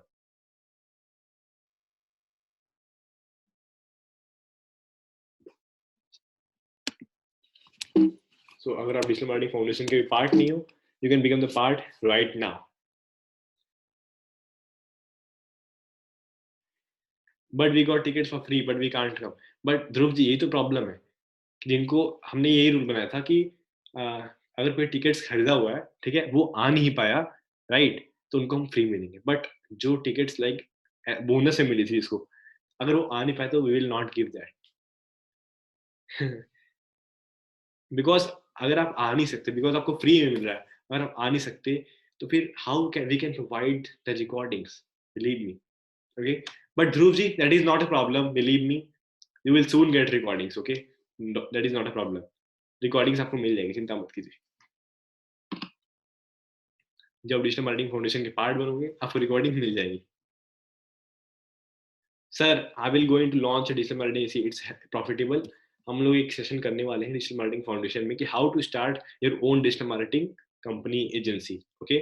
So अगर आप डिजिटल मार्केटिंग फाउंडेशन के पार्ट नहीं हो, you can become the part right now. But we got tickets for free but we can't come. But Dhruv ji यही तो problem है, जिनको हमने यही रूल बनाया था कि अगर कोई टिकट्स खरीदा हुआ है, ठीक है, वो आ नहीं पाया, राइट, तो उनको हम फ्री में देंगे। बट जो टिकट्स लाइक बोनस से मिली थी इसको, अगर वो आ नहीं पाए तो we will not give that. Because अगर आप आ नहीं सकते, बिकॉज आपको फ्री में मिल रहा है, अगर आप आ नहीं सकते, तो फिर how can we can provide the recordings, believe me, okay. But Dhruv ji that is not a problem, believe me, you will soon get recordings, okay, that is not a problem. Recordings आपको मिल जाएंगी, चिंता मत कीजिए। जब डिजिटल मार्केटिंग फाउंडेशन के part बनोगे आपको रिकॉर्डिंग मिल जाएगी. Sir I will going to launch digital marketing, it's profitable. हम लोग एक सेशन करने वाले हैं डिजिटल मार्केटिंग फाउंडेशन में कि how to start your own digital marketing company agency. Okay,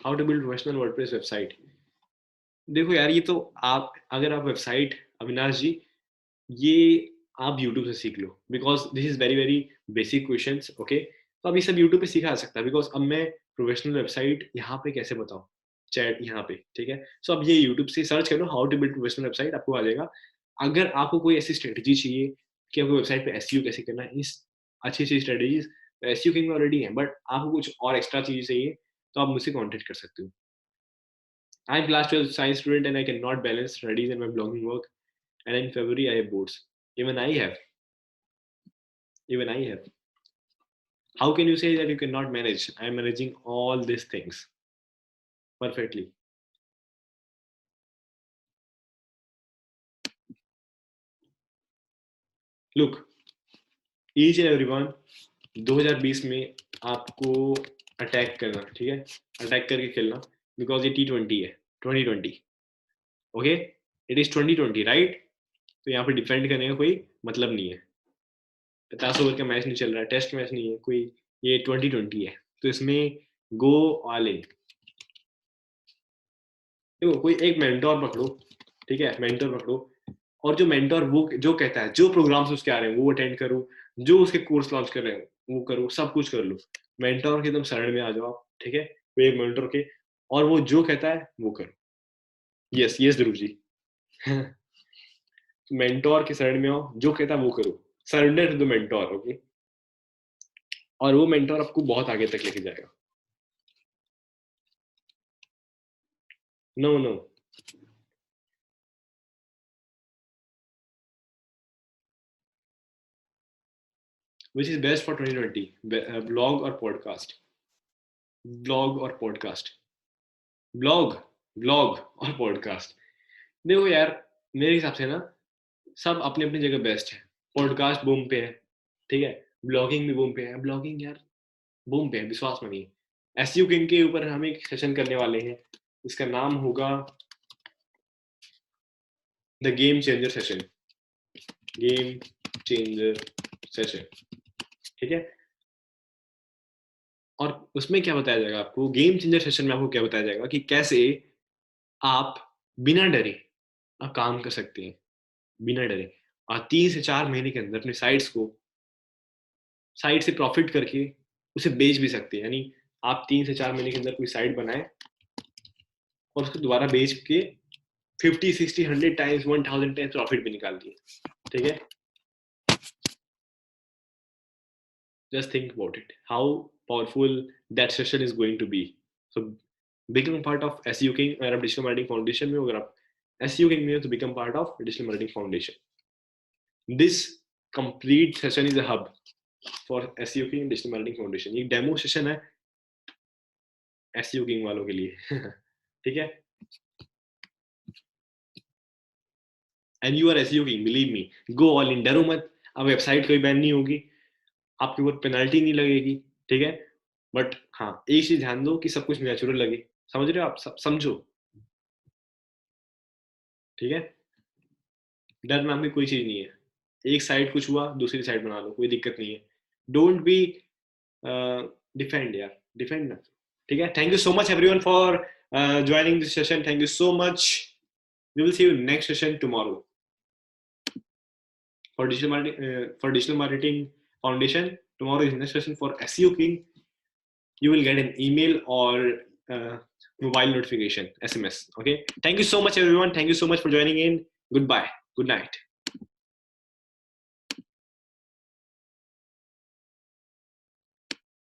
how to build professional WordPress website. देखो यार, ये तो आप अगर आप वेबसाइट, अविनाश जी, ये आप YouTube से सीख लो, because this is very very basic questions. Okay, तो अब ये सब YouTube पे सीखा जा सकता है. बिकॉज अब मैं प्रोफेशनल वेबसाइट यहाँ पे कैसे बताऊँ, चैट यहाँ पे, ठीक है. सो अब ये YouTube से सर्च करो how to build professional website, आपको आ जाएगा. अगर आपको कोई ऐसी स्ट्रेटेजी चाहिए कि आपको वेबसाइट पे SEO कैसे करना है, इस अच्छी अच्छी स्ट्रेटेजीज SEO किंग में ऑलरेडी है, बट आपको कुछ और एक्स्ट्रा चीजें चाहिए तो आप मुझसे कॉन्टेक्ट कर सकते हो. I'm class 12 science student and I cannot balance studies and my blogging work. And in February I have boards. Even I have. Even I have. How can you say that you cannot manage? I'm managing all these things perfectly. Look, each and everyone, 2020 में आपको attack करना, ठीक है, attack करके खेलना, because ये T20 है, 2020. Okay, it is 2020, right. तो यहाँ पे डिफेंड करने का कोई मतलब नहीं है. 50 ओवर का मैच नहीं चल रहा है, टेस्ट मैच नहीं है कोई, ये 2020 है. तो इसमें गो ऑल इन. देखो, कोई एक मेंटोर पकड़ो, ठीक है, मेंटोर पकड़ो, और जो मेंटोर वो जो कहता है, जो प्रोग्राम्स उसके आ रहे हैं वो अटेंड करो, जो उसके कोर्स लॉन्च कर रहे हैं वो करो, सब कुछ कर लो. मेंटोर के एकदम शरण में आ जाओ आप, ठीक है, वो एक मेंटोर के, और वो जो कहता है वो करो. Yes yes Dhruv ji. Mentor के शरण में आओ, जो कहता है वो करो. Surrender to the mentor. Okay, और वो मेंटोर आपको बहुत आगे तक लेके जाएगा. No no, which is best for 2020, blog or podcast? Blog और पॉडकास्ट. ब्लॉग ब्लॉग और पॉडकास्ट. देखो यार, मेरे हिसाब से ना सब अपनी अपनी जगह बेस्ट है. पॉडकास्ट बूम पे है, ठीक है, ब्लॉगिंग भी बूम पे है. ब्लॉगिंग यार बूम पे है, विश्वास मानिए. SEO किंग के ऊपर हम एक सेशन करने वाले हैं, इसका नाम होगा the game changer session. Game changer session, ठीक है. और उसमें क्या बताया जाएगा आपको, गेम चेंजर सेशन में आपको क्या बताया जाएगा कि कैसे आप बिना डरे आप काम कर सकते हैं, बिना डरे, और 3 से 4 महीने के अंदर अपने साइट से प्रॉफिट करके उसे बेच भी सकते हैं. यानी आप 3 से 4 महीने के अंदर कोई साइट बनाए और उसको दोबारा बेच के 50, 60, 100 टाइम्स, 1000 टाइम्स प्रॉफिट भी निकाल दिए, ठीक है. Just think about it, how powerful that session is going to be. So become part of SEO King. अगर आप डिजिटल मार्केटिंग फाउंडेशन में हो, अगर आप SEO King में हो, तो become part of digital marketing foundation. This complete session is a hub for SEO King digital marketing foundation. ये डेमो सेशन है SEO King वालों के लिए. ठीक है, and you are SEO King, believe me, go all in. डरो मत, अब वेबसाइट कोई बैन नहीं होगी, आपके ऊपर पेनल्टी नहीं लगेगी, ठीक है. बट हाँ, एक चीज ध्यान दो कि सब कुछ नेचुरल लगे. समझ रहे हो आप, समझो, ठीक है. डर नाम की कोई चीज नहीं है. एक साइड कुछ हुआ, दूसरी साइड बना लो, कोई दिक्कत नहीं है. डोंट बी डिफेंड यार, डिफेंड ना, ठीक है. Thank you so much everyone for joining this session. Thank you so much. We will see you next session tomorrow for digital marketing foundation. Tomorrow is next session for SEO King. You will get an email or mobile notification, SMS. Okay, thank you so much everyone. Thank you so much for joining in. Goodbye, good night.